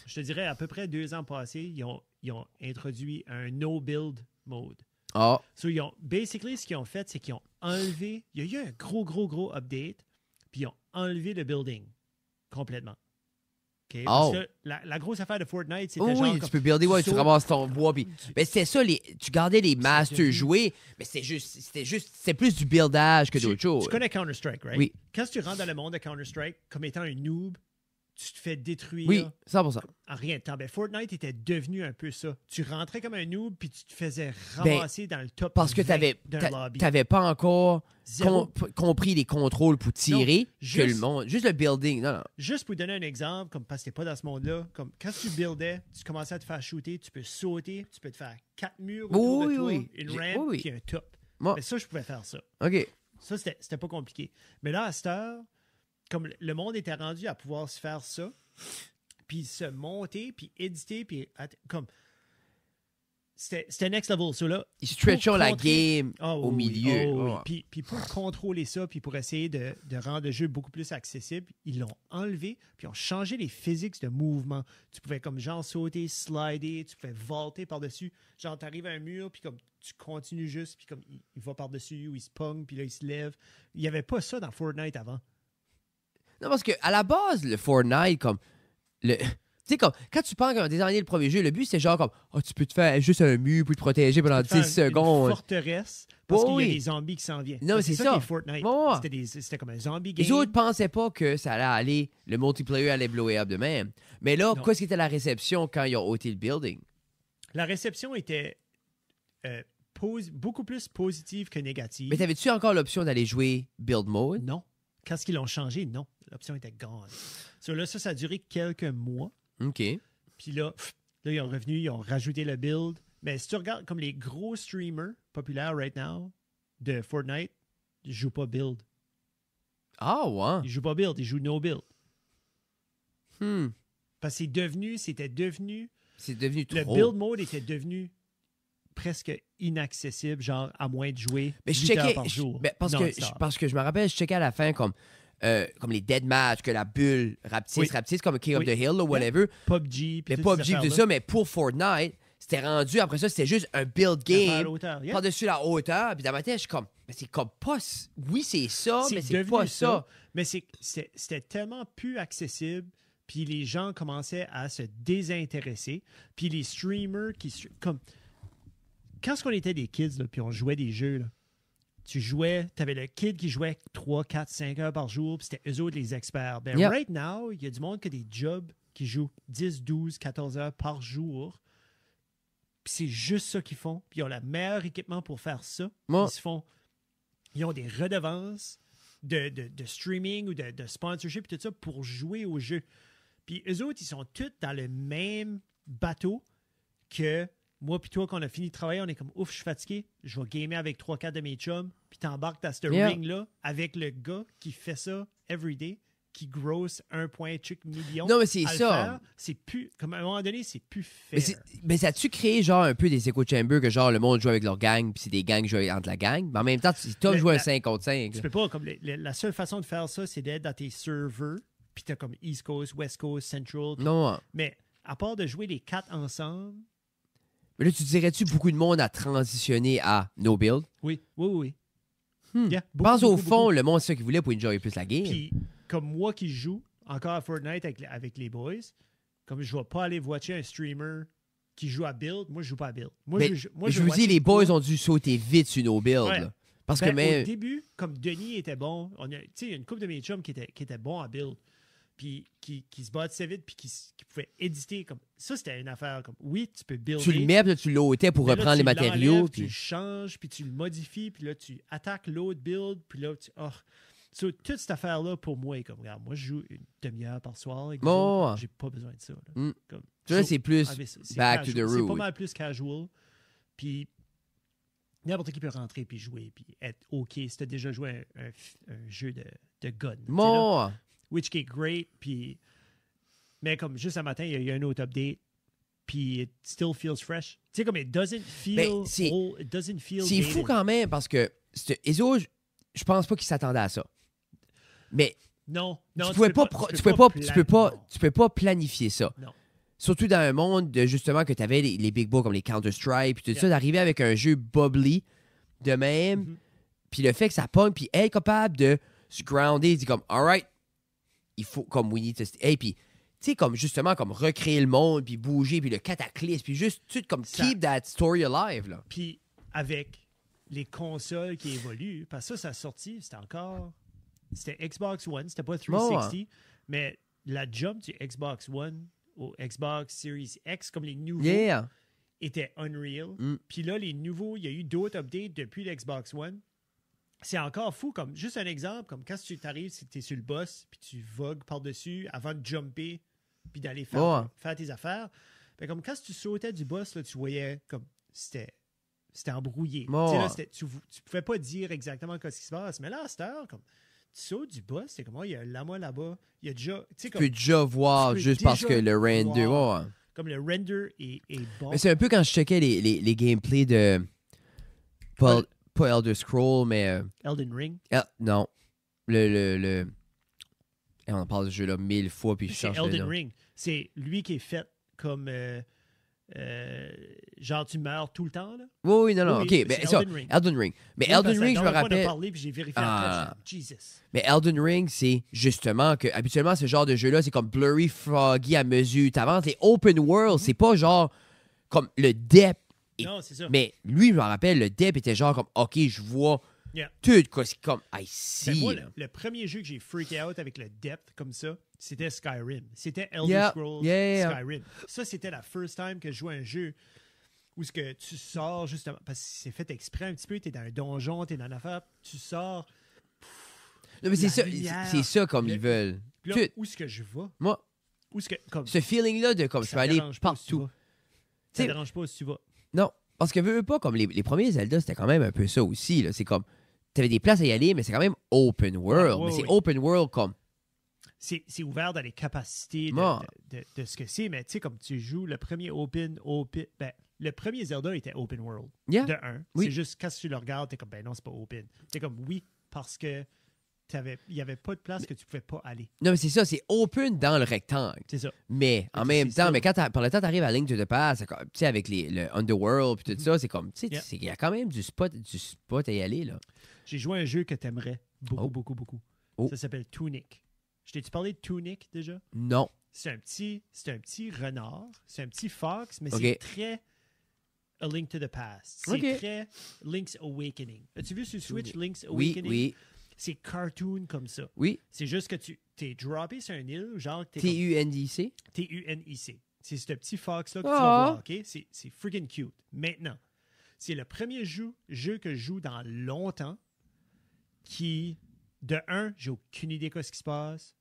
je te dirais à peu près 2 ans passés, ils ont introduit un no-build mode. So, basically, ce qu'ils ont fait, c'est qu'ils ont enlevé... Il y a eu un gros update, puis ils ont enlevé le building complètement. Okay? Parce que la grosse affaire de Fortnite, c'était genre... Oui, tu peux builder, tu ramasses ton bois, puis... Mais c'était ça, tu gardais les masters joués, mais c'était plus du buildage que d'autres choses. Tu connais Counter-Strike, right? Oui. Quand tu rentres dans le monde de Counter-Strike, comme étant un noob, tu te fais détruire. Oui, 100%. En rien de temps. Ben, Fortnite était devenu un peu ça. Tu rentrais comme un noob, puis tu te faisais ramasser dans le top parce que t'avais pas encore compris les contrôles pour tirer que le monde. Juste le building. Non. Juste pour donner un exemple, comme parce que t'es pas dans ce monde-là, comme quand tu buildais, tu commençais à te faire shooter, tu peux sauter, tu peux te faire 4 murs autour de toi, une rampe, puis un top. Mais ça, je pouvais faire ça. OK. Ça, c'était pas compliqué. Mais là, à cette heure, comme le monde était rendu à pouvoir se faire ça, puis se monter, puis éditer, puis comme... C'était next level. So là, ils stretchent la game au milieu. Puis pour contrôler ça, puis pour essayer de rendre le jeu beaucoup plus accessible, ils l'ont enlevé, puis ils ont changé les physics de mouvement. Tu pouvais comme genre sauter, slider, tu pouvais volter par-dessus. Genre, t'arrives à un mur, puis comme tu continues juste, puis comme il va par-dessus, ou il se pogne, puis là, il se lève. Il n'y avait pas ça dans Fortnite avant. Non, parce que à la base, le Fortnite, comme... Tu sais, comme, quand tu penses qu'on a désigné le premier jeu, le but, c'était genre comme, tu peux te faire juste un mur pour te protéger pendant 10 secondes. Une forteresse, parce qu'il y a des zombies qui s'en viennent. Non, c'est ça. Fortnite. C'était comme un zombie game. Les autres pensaient pas que ça allait aller, le multiplayer allait blower up de même. Mais là, qu'est-ce qui était la réception quand ils ont ôté le building? La réception était beaucoup plus positive que négative. Mais t'avais-tu encore l'option d'aller jouer build mode? Non. Quand ils l'ont changé, non. L'option était gone. Là, ça a duré quelques mois. OK. Puis là, ils ont revenu, ils ont rajouté le build. Mais si tu regardes comme les gros streamers populaires right now de Fortnite, ils jouent pas build. Ah, ouais. Ils jouent pas build, ils jouent no build. Parce que c'était devenu... C'est devenu trop. Le build mode était devenu presque inaccessible, genre à moins de jouer 8 heures par jour. Parce que je me rappelle, je checkais à la fin comme comme les deathmatch, que la bulle rapetisse, comme King of the Hill, ou whatever. PUBG. Mais PUBG, tout ça, mais pour Fortnite, c'était rendu, après ça, c'était juste un build game par-dessus la hauteur. Puis dans ma tête, je suis comme, mais c'est comme pas... Oui, c'est ça, mais c'est pas ça. Mais c'était tellement plus accessible, puis les gens commençaient à se désintéresser. Puis les streamers comme... Quand on était des kids, là, puis on jouait des jeux, là, t'avais le kid qui jouait 3, 4, 5 heures par jour, puis c'était eux autres les experts. Ben, right now, il y a du monde qui a des jobs qui jouent 10, 12, 14 heures par jour. Puis c'est juste ça qu'ils font. Puis ils ont le meilleur équipement pour faire ça. Ils ont des redevances de streaming ou de sponsorship et tout ça pour jouer au jeu. Puis eux autres, ils sont tous dans le même bateau que moi puis toi, quand on a fini de travailler, on est comme, ouf, je suis fatigué, je vais gamer avec 3-4 de mes chums, puis t'embarques dans ce ring-là avec le gars qui fait ça everyday, qui grosse 1,8 million. Non, mais c'est ça. C'est plus, comme à un moment donné, c'est plus fair. Mais ça a-tu créé genre un peu des echo chambers que genre le monde joue avec leur gang, puis c'est des gangs qui jouent entre la gang? Mais en même temps, si Tom joue un 5 contre 5. Tu peux pas, comme la seule façon de faire ça, c'est d'être dans tes serveurs, puis t'as comme East Coast, West Coast, Central. Non. Mais à part de jouer les 4 ensemble. Mais là, tu dirais-tu beaucoup de monde a transitionné à no build? Oui. Yeah, pense au fond, le monde, c'est ça qu'il voulait pour enjoyer plus la game. Puis, comme moi qui joue encore à Fortnite avec les boys, comme je ne vais pas aller watcher un streamer qui joue à build, moi, je joue pas à build. Je vous dis, les boys ont dû sauter vite sur no build. Ouais. Parce que au début, comme Denis était bon, il y a une couple de mes chums qui étaient bons à build. Puis qui se bâtissait vite, puis qui pouvait éditer. Comme ça, c'était une affaire comme, oui, tu peux builder. Tu le mets, puis là, tu l'ôtais pour reprendre les matériaux. Puis tu le changes, puis tu le modifies, puis là, tu attaques l'autre build, puis là, toute cette affaire-là, pour moi, est comme, regarde, moi, je joue une demi-heure par soir avec vous, j'ai pas besoin de ça. Là. Comme, ça, c'est plus back to the root. C'est pas mal plus casual. Puis n'importe qui peut rentrer, puis jouer, puis être OK si t'as déjà joué un jeu de gun. Which is great, puis... Mais comme juste un matin, il y a eu un autre update, puis it still feels fresh. Tu sais, comme it doesn't feel old, it doesn't feel c'est dated. fou quand même, parce que Ezo, je pense pas qu'il s'attendait à ça. Mais non, tu peux pas planifier ça. Non. Surtout dans un monde de justement que tu avais les big boys comme les Counter-Strike, puis tout ça, d'arriver avec un jeu bubbly de même, puis le fait que ça pogne, puis être capable de se grounder, dit comme, all right, il faut, comme we need to... Hey, puis, tu sais, comme justement, comme recréer le monde, puis bouger, puis le cataclysme, puis juste, tu sais, comme keep that story alive, là. Puis, avec les consoles qui évoluent, parce que ça a sorti, c'était Xbox One, c'était pas 360, mais la jump du Xbox One au Xbox Series X, comme les nouveaux, était unreal. Puis là, les nouveaux, il y a eu d'autres updates depuis l'Xbox One. C'est encore fou, comme juste un exemple, comme quand tu t'arrives, tu es sur le boss, puis tu vogues par-dessus avant de jumper, puis d'aller faire tes affaires. Ben, comme quand tu sautais du boss, là, tu voyais comme c'était embrouillé. Là, tu pouvais pas dire exactement ce qui se passe, mais là, à cette heure, comme tu sautes du boss, c'est comme, il y a un lama là-bas, il y a déjà... Tu peux déjà voir juste parce que le render... Comme le render est bon. Mais c'est un peu quand je checkais les gameplays de... Pas Elder Scroll, mais... Elden Ring? Non. On en parle de ce jeu-là 1000 fois, puis je cherche le nom. C'est Elden Ring. C'est lui qui est fait comme... genre, tu meurs tout le temps, là? Oui, non. OK, mais ça, Elden Ring. Mais Elden Ring, je me rappelle... Parlé, puis j'ai vérifié après, Jesus. Mais Elden Ring, c'est justement que... Habituellement, ce genre de jeu-là, c'est comme blurry, froggy à mesure. T'avances, les open world, c'est pas genre... Comme le depth. Non, c'est ça. Mais lui, je me rappelle, le depth était genre comme, OK, je vois tout, quoi. C'est comme, I see. Moi, le premier jeu que j'ai freaké out avec le depth comme ça, c'était Skyrim. C'était Elder Scrolls Skyrim. Ça, c'était la first time que je jouais à un jeu où ce que tu sors justement, parce que c'est fait exprès un petit peu, t'es dans un donjon, t'es dans une affaire, tu sors. Non, mais c'est ça comme ils veulent. Là, où est-ce que je vais? Moi, comme, ce feeling-là de comme, je peux aller partout. Ça ne dérange pas si tu vas. Non, parce que veux pas, comme les premiers Zelda, c'était quand même un peu ça aussi. Là. C'est comme, t'avais des places à y aller, mais c'est quand même open world. Mais c'est open world comme... C'est ouvert dans les capacités de ce que c'est, mais tu sais, comme tu joues, le premier ben, le premier Zelda était open world. De un. Oui. C'est juste, quand tu le regardes, t'es comme, ben non, c'est pas open. T'es comme, oui, parce que il n'y avait pas de place que tu pouvais pas aller. Non, mais c'est ça, c'est open dans le rectangle. C'est ça. Mais en même temps, mais quand par le temps, tu arrives à Link to the Past, tu sais, avec le Underworld et tout ça, c'est comme, tu sais, il y a quand même du spot à y aller, là. J'ai joué à un jeu que tu aimerais beaucoup. Ça s'appelle Tunic. Je t'ai-tu parlé de Tunic déjà? Non. C'est un petit renard, c'est un petit fox, mais c'est très A Link to the Past. C'est très Link's Awakening. As-tu vu sur Switch Link's Awakening? Oui. C'est cartoon comme ça. Oui. C'est juste que tu t'es droppé sur une île, genre... T-U-N-I-C? T-U-N-I-C. C'est ce petit fox-là que tu vas voir, OK? C'est freaking cute. Maintenant, c'est le premier jeu que je joue dans longtemps qui, de un, j'ai aucune idée de ce qui se passe.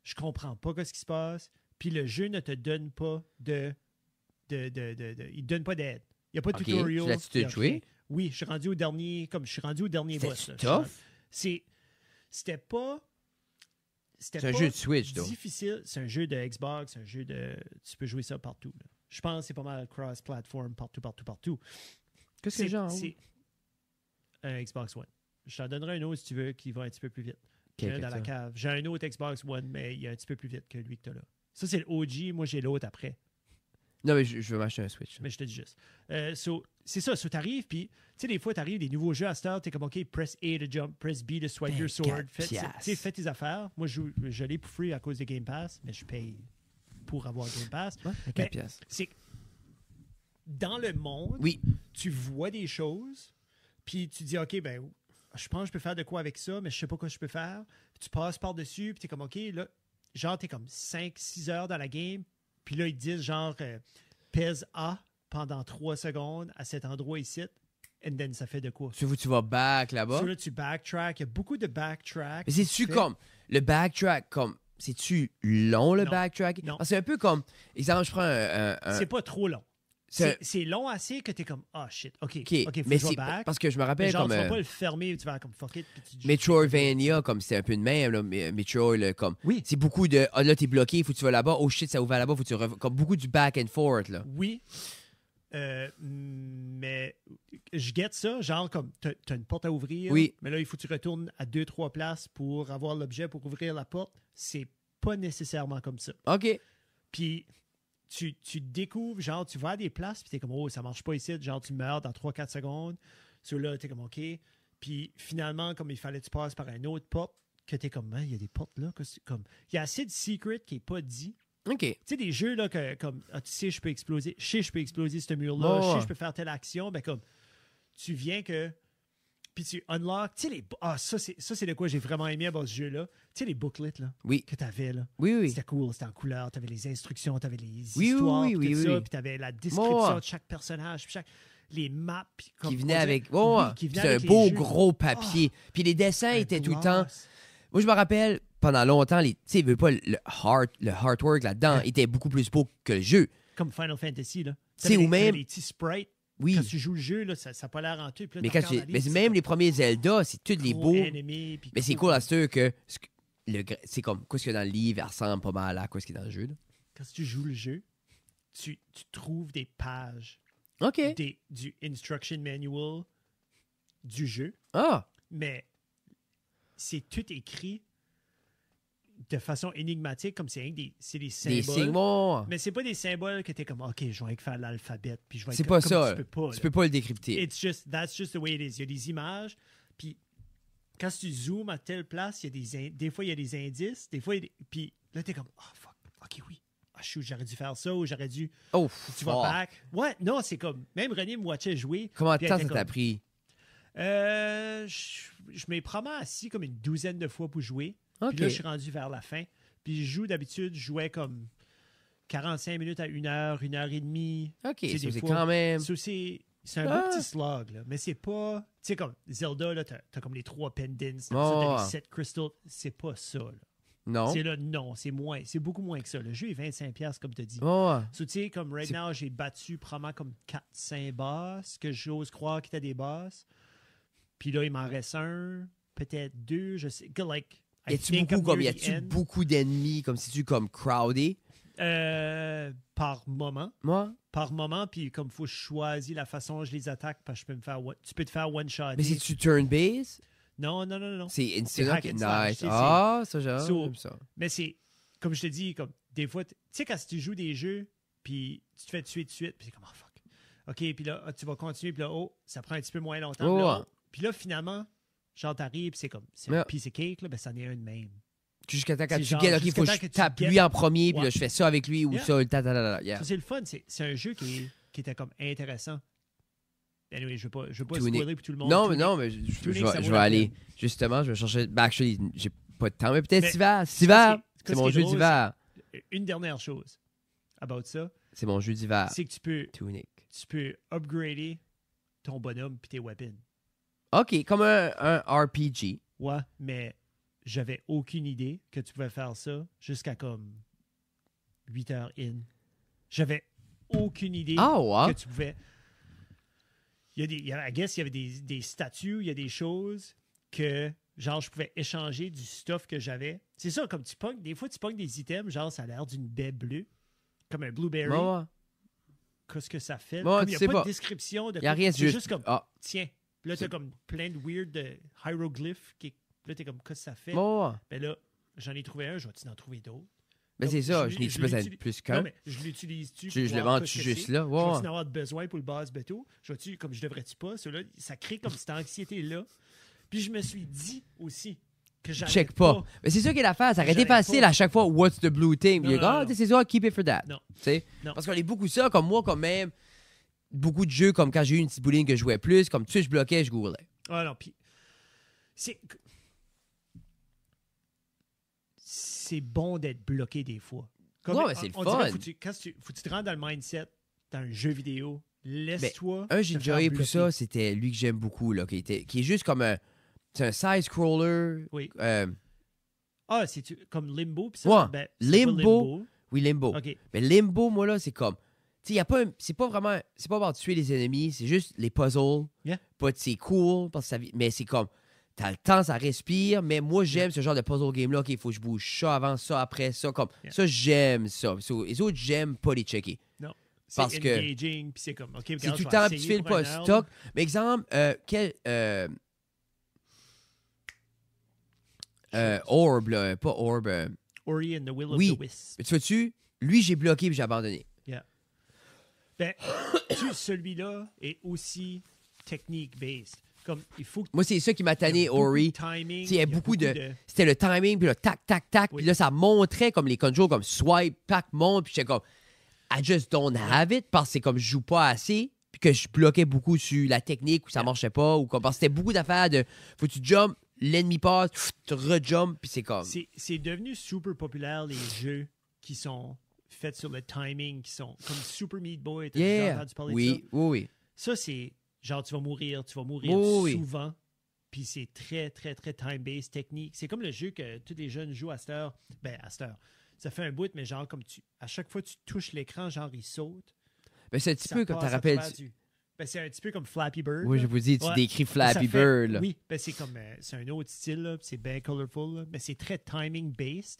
Je comprends pas ce qui se passe. Puis le jeu ne te donne pas il te donne pas d'aide. Il n'y a pas de tutorial. Tu l'as joué? Oui, je suis rendu au dernier boss. C'était pas... C'est un jeu de Switch, donc. Difficile. C'est un jeu de Xbox, c'est un jeu de... Tu peux jouer ça partout. Là. Je pense que c'est pas mal cross-platform, partout. Qu'est-ce que c'est genre? C'est un Xbox One. Je t'en donnerai un autre si tu veux, qui va un petit peu plus vite. J'ai un dans la cave. J'ai un autre Xbox One, mais il est un petit peu plus vite que lui que tu as là. Ça, c'est le OG. Moi, j'ai l'autre après. Non, mais je veux m'acheter un Switch. Mais je te dis juste. C'est ça. T'arrives, puis, tu sais, des fois, t'arrives des nouveaux jeux à cette heure, t'es comme, OK, press A to jump, press B to swipe your sword. Fais tes affaires. Moi, je l'ai pour free à cause de Game Pass, mais je paye pour avoir Game Pass. Ouais, c'est dans le monde, tu vois des choses, puis tu dis, OK, ben, je pense que je peux faire de quoi avec ça, mais je sais pas quoi je peux faire. Puis tu passes par-dessus, puis t'es comme, OK, là, genre, t'es comme 5-6 heures dans la game, puis là, ils te disent, genre, pèse A pendant 3 secondes à cet endroit ici, and then ça fait de quoi? Tu vas back là-bas? Là, tu backtrack. Il y a beaucoup de backtrack. Mais c'est-tu comme, le backtrack, comme, c'est-tu long, le backtrack? Non. C'est un peu comme, exemple, je prends un... C'est pas trop long. C'est long assez que t'es comme, ah, shit, OK, faut mais que je back. Parce que je me rappelle genre, comme... tu vas pas le fermer, tu vas comme fuck it. Puis tu Metroidvania, comme c'est un peu de même, là, Metroid, là, comme... Oui. C'est beaucoup de, là, t'es bloqué, faut que tu vas là-bas, oh shit, ça ouvre là-bas, faut que tu comme beaucoup du back and forth, là. Oui. Mais je guette ça, genre comme t'as une porte à ouvrir, mais là, il faut que tu retournes à 2-3 places pour avoir l'objet pour ouvrir la porte. C'est pas nécessairement comme ça. OK. Puis... Tu découvres, genre, tu vas à des places, puis t'es comme, oh, ça marche pas ici, genre, tu meurs dans 3-4 secondes. Là, t'es comme, OK. Puis finalement, comme il fallait que tu passes par une autre porte, que t'es comme, il y a des portes là. Comme, il y a assez de secret qui est pas dit. OK. Tu sais, des jeux, là, comme, tu sais, je peux exploser ce mur-là, je sais, je peux faire telle action, ben comme, tu viens que. Puis tu unlock, tu sais, les. Ah, ça, c'est de quoi j'ai vraiment aimé à ce jeu-là. Tu sais, les booklets, là. Oui. Que t'avais, là. Oui. C'était cool, c'était en couleur. T'avais les instructions, t'avais les histoires, tout ça. Puis t'avais la description de chaque personnage, puis les maps. Qui venaient avec. C'était un beau gros papier. Puis les dessins étaient tout le temps. Moi, je me rappelle, pendant longtemps, tu sais, le artwork là-dedans était beaucoup plus beau que le jeu. Comme Final Fantasy, là. Tu sais, ou même. Les petits sprites. Oui. Quand tu joues le jeu, là, ça n'a pas l'air en tout. Mais, même les premiers Zelda, c'est tous les beaux. Mais c'est cool à ce que c'est comme quoi ce qu'il y a dans le livre, elle ressemble pas mal à quoi ce qu'il y a dans le jeu. Là. Quand tu joues le jeu, tu trouves des pages du instruction manual du jeu. Ah! Mais c'est tout écrit de façon énigmatique, comme c'est des symboles. Des signes, mais c'est pas des symboles que t'es comme, OK, je vais faire l'alphabet. Puis je vais c'est pas ça. Tu peux pas le décrypter. That's just the way it is. Il y a des images, puis quand tu zoomes à telle place, des fois, il y a des indices, des fois, puis là, t'es comme, fuck, OK, oui. Shoot, j'aurais dû faire ça ou j'aurais dû... Oh, tu vas back. Ouais, non, c'est comme... Même René me watchait jouer. Comment de temps ça t'a pris? Je m'ai probablement assis comme une douzaine de fois pour jouer. Puis là, je suis rendu vers la fin. Puis je jouais comme 45 minutes à 1 heure, 1 heure et demie. OK, c'est quand même... C'est un beau petit slog, là. Mais c'est pas... Tu sais, comme Zelda, là, t'as comme les 3 pendants, t'as les 7 crystals. C'est pas ça, là. Non. C'est moins. C'est beaucoup moins que ça. Le jeu est 25$, comme tu as dit. Tu sais, comme right now, j'ai battu probablement comme 4-5 boss, que j'ose croire qu'il y a des boss. Puis là, il m'en reste un, peut-être 2, je sais. Like, y a-tu beaucoup d'ennemis, comme si tu comme crowded? Par moment. Moi? Par moment, puis comme il faut choisir la façon dont je les attaque, parce que tu peux te faire one-shot. Mais c'est-tu turn-based? Non. C'est hack and slash, nice. Ah, ça, j'aime So, ça. Mais c'est, comme je te dis, comme des fois, tu sais, quand tu joues des jeux, puis tu te fais tuer de suite, puis c'est comme, oh fuck. OK, puis là, tu vas continuer, puis là, ça prend un petit peu moins longtemps. Puis là, finalement, genre, t'arrives, puis c'est comme, c'est un piece of cake, là, ben, ça en est un de même. Jusqu'à temps que tu gagnes, OK, il faut que je tape lui en premier, puis là, je fais ça avec lui, ou ça, Ça, c'est le fun. C'est un jeu qui était comme intéressant. Anyway, je veux pas spoiler pour tout le monde. Non, mais je vais aller. Justement, je vais chercher. Ben, actually, j'ai pas de temps, mais peut-être hiver. C'est mon jeu d'hiver. Une dernière chose about ça. C'est mon jeu d'hiver. C'est que tu peux upgrader ton bonhomme puis tes weapons. OK, comme un RPG. Ouais, mais j'avais aucune idée que tu pouvais faire ça jusqu'à comme 8 heures in. J'avais aucune idée que tu pouvais. I guess il y avait des statues, il y a des choses que, genre, je pouvais échanger du stuff que j'avais. C'est ça, comme des fois, tu pognes des items, genre, ça a l'air d'une baie bleue, comme un blueberry. Qu'est-ce que ça fait? Il n'y a pas de description. Il n'y a rien, c'est juste comme, tiens. Puis là, tu as comme plein de weird hieroglyphes. Là, tu es comme, qu'est-ce que ça fait? Ben là, j'en ai trouvé un, je vais-tu en trouver d'autres? Ben c'est ça, je n'ai plus qu'un. Non, mais je l'utilise-tu? Je le vends juste là. Je vais-tu en avoir besoin pour le base bateau? Comme je devrais-tu pas? Ça crée comme cette anxiété-là. Puis je me suis dit aussi que j'arrête check pas. Mais c'est ça qui est l'affaire. Ça aurait été facile à chaque fois. What's the blue thing? C'est ça, keep it for that. Non. Parce qu'on est beaucoup ça, comme moi, comme même. Beaucoup de jeux, comme quand j'ai eu une petite bowling que je jouais plus, comme tu sais, je bloquais, je googlais. Ah non, puis c'est bon d'être bloqué des fois. Mais c'est le fun. Faut que tu te rendes dans le mindset dans un jeu vidéo. Laisse-toi. Un j'ai déjà eu pour ça, c'était lui que j'aime beaucoup, là, qui est juste comme c'est un side-scroller. Oui. C'est comme Limbo. Pis ça, Limbo. Oui, Limbo. Okay. Mais Limbo, moi, là, c'est comme. Tu sais, c'est pas pour tuer les ennemis, c'est juste les puzzles. C'est cool, parce que mais c'est comme. T'as le temps, ça respire, mais moi, j'aime ce genre de puzzle game-là. Il faut que je bouge ça avant, ça après, ça. Comme ça, j'aime ça. Les autres, j'aime pas les checker. Non. Parce que engaging, puis c'est comme, OK, c'est tout le temps, puis tu fais le pas stock. Mais exemple, Orb, là, pas Orb. Ori and the Will of the Wisps. Mais tu vois-tu, lui, j'ai bloqué puis j'ai abandonné. Ben, celui-là est aussi technique-based. Comme, il faut moi, c'est ça qui m'a tanné, Ori. Il y a beaucoup de... C'était le timing, puis le tac, tac, tac. Puis là, ça montrait comme les controls, comme swipe, pack, monte. Puis j'étais comme, I just don't have it, parce que c'est comme je joue pas assez. Puis que je bloquais beaucoup sur la technique, ou ça marchait pas. Ou comme, parce que c'était beaucoup d'affaires de, faut que tu jump, l'ennemi passe, tu rejump, puis c'est comme... C'est devenu super populaire, les jeux qui sont faits sur le timing, qui sont comme Super Meat Boy. T'as entendu parler de ça? Oui. Ça, c'est genre, tu vas mourir souvent. Puis c'est très, très, très time-based technique. C'est comme le jeu que tous les jeunes jouent à cette heure. Ben, à cette heure. Ça fait un bout, mais genre, comme à chaque fois que tu touches l'écran, genre, il saute. Ben, c'est un petit peu comme tu te rappelles. Ben, c'est un petit peu comme Flappy Bird. Oui, je vous dis, tu décris Flappy Bird. Oui, ben, c'est comme. C'est un autre style, là, c'est bien colorful, là, mais c'est très timing-based.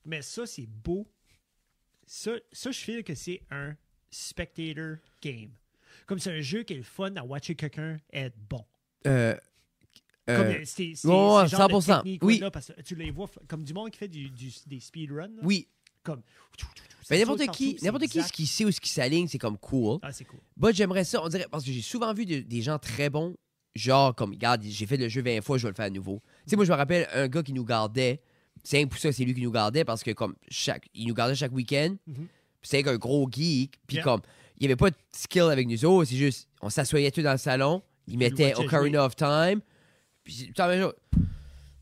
Mais ça, c'est beau. Ça, je feel que c'est un spectator game. Comme c'est un jeu qui est le fun à watcher quelqu'un être bon. Comme c'est genre 100%. De oui. Là, parce que tu les vois comme du monde qui fait des speedruns. Oui. Comme. Mais n'importe qui ce qui sait où ce qui s'aligne, c'est comme cool. Ah, c'est cool. Moi, j'aimerais ça, on dirait, parce que j'ai souvent vu des gens très bons, genre comme, regarde, j'ai fait le jeu 20 fois, je vais le faire à nouveau. Tu sais, moi, je me rappelle un gars qui nous gardait. C'est un pour ça, c'est lui qui nous gardait, parce que comme il nous gardait chaque week-end. C'est un gros geek, puis comme, il n'y avait pas de skill avec nous autres, c'est juste, on s'assoyait tous dans le salon, il mettait Ocarina of Time, puis tout le temps,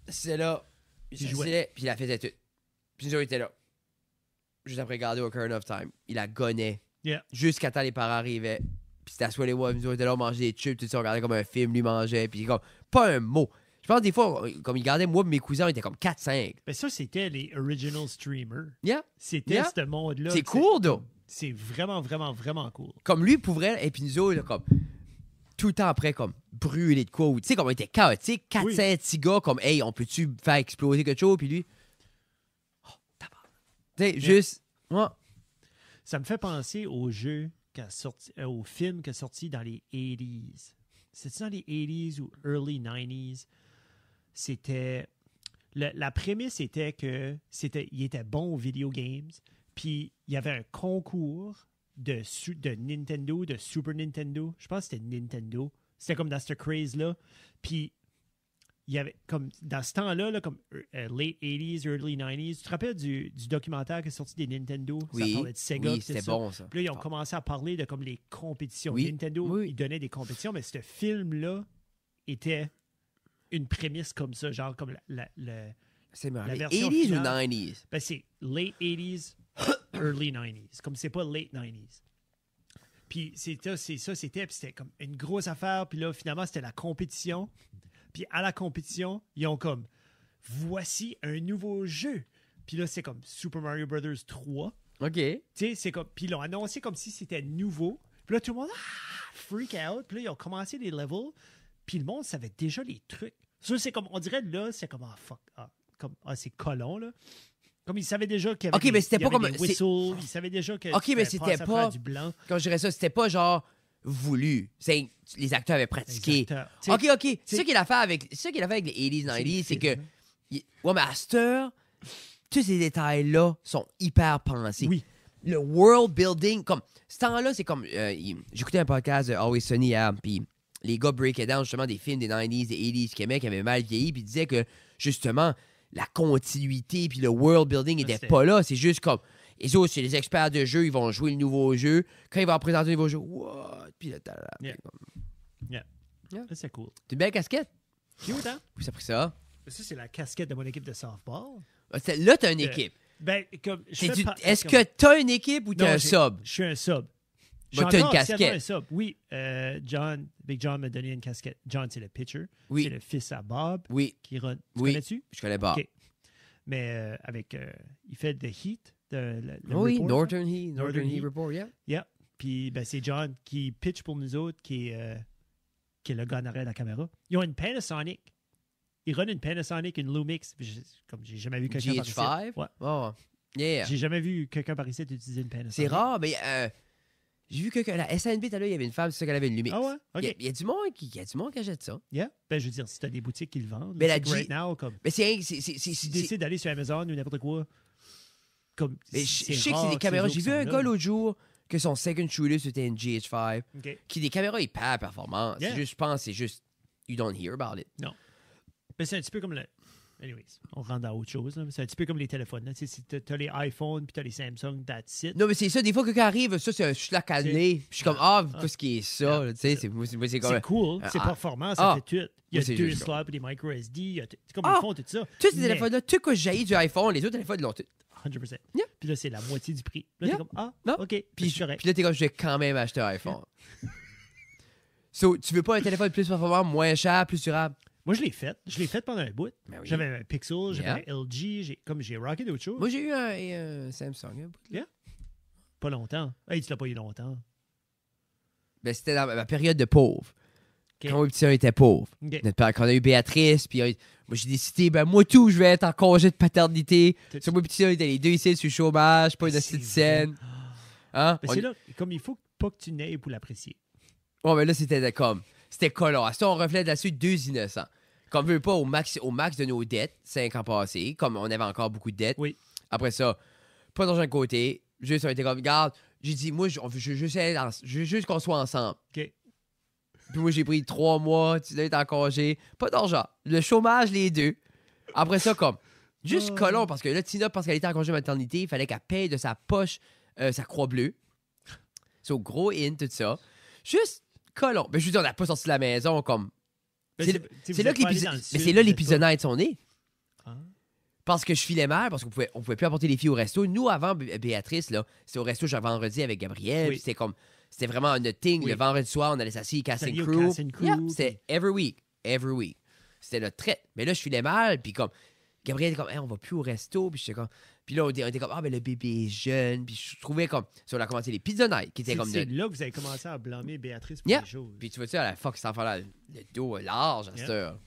c'était là, il jouait, puis il la faisait tout. Puis nous autres, était là. Juste après regarder Ocarina of Time, il la gonnait. Jusqu'à temps les parents arrivaient, puis c'était assoyé les voix, nous autres, étaient là, on mangeait des chips, tout ça, on regardait comme un film, lui mangeait, puis comme, pas un mot. Je pense des fois, comme il gardait, moi et mes cousins, on était comme 4-5. Ben ça, c'était les original streamers. C'était Yeah. ce monde-là. C'est cool, though. C'est vraiment, vraiment, vraiment cool. Comme lui, pourrait, et puis nous autres, comme, tout le temps après, comme, brûler de quoi. Tu sais, comme on était chaotique, 4-5 petits gars, comme, hey, on peut-tu faire exploser quelque chose? Puis lui, oh, tabarnak. Tu sais, juste, ouais. Ça me fait penser au jeu au film qui est sorti dans les 80s. C'est-tu dans les 80s ou early 90s? c'était... La prémisse était que il était bon aux video games, puis il y avait un concours de Nintendo, de Super Nintendo. Je pense que c'était Nintendo. C'était comme dans ce craze-là. Puis il y avait comme dans ce temps-là, là, comme late 80s, early 90s, tu te rappelles du documentaire qui est sorti des Nintendo? Oui, ça parlait de Sega. oui, c'était bon, ça. Puis là, ils ont commencé à parler de comme les compétitions. Oui, Nintendo, oui. ils donnaient des compétitions, mais ce film-là était une prémisse comme ça, genre comme C'est marrant. la Les version 80s finale, ou 90s? Ben, c'est late 80s, early 90s. Comme c'est pas late 90s. Puis c'était comme une grosse affaire. Puis là, finalement, c'était la compétition. Puis à la compétition, ils ont comme, voici un nouveau jeu. Puis là, c'est comme Super Mario Bros. 3. OK. Tu sais, c'est comme, puis ils l'ont annoncé comme si c'était nouveau. Puis là, tout le monde, freak out. Puis là, ils ont commencé les levels. Puis le monde savait déjà les trucs. Ça, c'est comme, on dirait là, c'est comme, fuck. C'est colon, là. Comme ils savaient déjà qu'il y avait, mais c'était pas comme des whistles. Ils savaient déjà que mais c'était pas du blanc. Quand je dirais ça, c'était pas genre voulu. Les acteurs avaient pratiqué. OK. C'est ça qu'il a fait avec les 80s, 90s, c'est que ouais, mais à cette heure, tous ces détails-là sont hyper pensés. Oui. Le world building, comme ce temps-là, c'est comme j'écoutais un podcast de Always Sunny hier, puis les gars breakaient down justement des films des 90s, des 80s du Québec qui avaient mal vieilli, puis ils disaient que justement la continuité puis le world building n'était pas là. C'est juste comme les autres, c'est les experts de jeu, ils vont jouer le nouveau jeu. Quand ils vont présenter le nouveau jeu, what? Puis là, Yeah. C'est cool. C'est une belle casquette. Cute, hein? Puis ça a pris ça. Ça, c'est la casquette de mon équipe de softball. Là, t'as une équipe. Ben, comme, est-ce que t'as une équipe ou t'as un sub? Je suis un sub. T'as une casquette. Un sub. Oui, Big John m'a donné une casquette. John, c'est le pitcher. Oui. C'est le fils à Bob. Oui. Qui run. Tu oui. connais-tu? Je connais Bob. Okay. Mais il fait The Heat. Le oui, report, Northern Heat Report, yeah. Yeah. Puis c'est John qui pitch pour nous autres, qui est le gars en arrière de la caméra. Ils ont une Panasonic. Ils runnent une Panasonic, une Lumix. Comme j'ai jamais vu quelqu'un par ici. GH5? Ouais. Oh, yeah. J'ai jamais vu quelqu'un par ici utiliser une Panasonic. C'est rare, mais j'ai vu que la SNB, tout à l'heure, il y avait une femme, c'est ça qu'elle avait une Lumix. Ah ouais? OK. Il y a du monde qui achète ça. Yeah. Ben, je veux dire, si tu as des boutiques qui le vendent, mais right now, comme. Mais si tu décides d'aller sur Amazon ou n'importe quoi, comme. Mais je sais que c'est des caméras. J'ai vu un gars l'autre jour que son second shooter, c'était une GH5, qui est des caméras hyper performantes. Yeah. Je pense c'est juste, you don't hear about it. Non. Mais c'est un petit peu comme le. Anyways, on rentre dans autre chose. C'est un petit peu comme les téléphones. Tu as les iPhones puis tu as les Samsung, that's it. Non, mais c'est ça. Des fois, quelqu'un arrive, ça, c'est un schlack à nez. Je suis comme, qu'est-ce qui est ça? C'est cool, c'est performant, ça fait tout. Il y a deux slots et des micro SD. C'est comme ils font tout ça. Tous ces téléphones-là, tout que j'ai du iPhone, les autres téléphones l'ont tout. 100%. Yeah. Puis là, c'est la moitié du prix. Là, t'es comme, OK. Puis là, t'es comme, je vais quand même acheter un iPhone. So, tu veux pas un téléphone plus performant, moins cher, plus durable? Moi, je l'ai fait. Je l'ai fait pendant un bout. Oui. J'avais un Pixel, j'avais un LG, j'ai rocké d'autres choses. Moi, j'ai eu un Samsung. Yeah. Pas longtemps. Hey, tu l'as pas eu longtemps. Ben, c'était dans ma période de pauvre. Okay. Quand mon petit était pauvre. Okay. Quand on a eu Béatrice, puis moi, j'ai décidé, moi, tout, je vais être en congé de paternité. Sur mon petit, on était les deux ici sur le chômage, pas une petite scène. Hein? C'est là, comme il faut pas que tu n'aies pour l'apprécier. Bon, mais là, c'était collant. À ça, on reflète là-dessus deux innocents. Comme on veut pas au max de nos dettes, 5 ans passés, comme on avait encore beaucoup de dettes. Oui. Après ça, pas d'argent de côté. Juste, on était comme, regarde, j'ai dit, moi, je veux juste qu'on soit ensemble. OK. Puis moi, j'ai pris 3 mois, tu l'as été en congé. Pas d'argent. Le chômage, les deux. Après ça, comme, juste colon, parce que là, Tina, parce qu'elle était en congé maternité, il fallait qu'elle paye de sa poche sa croix bleue. C'est au gros tout ça. Juste colon. Mais je veux dire, on n'a pas sorti de la maison comme. C'est là que l'épisode sont nés. Ah. Parce que je filais mal, parce qu'on pouvait plus apporter les filles au resto. Nous, avant, Béatrice, là, c'était au resto chaque vendredi avec Gabriel. Oui. C'était vraiment notre thing. Oui. Le vendredi soir, on allait s'asseoir Casting Crew. Yeah, c'était every week. C'était notre trait. Mais là, je filais mal, puis comme, Gabriel était comme, hey, on va plus au resto. Puis j'étais comme, puis là, on était comme, ben le bébé est jeune. Puis je trouvais comme, si on a commencé les Pizza Night, qui était comme. C'est là que vous avez commencé à blâmer Béatrice pour les choses. Puis tu vois, tu sais, à la fuck, cet enfant-là, le dos large à cette heure.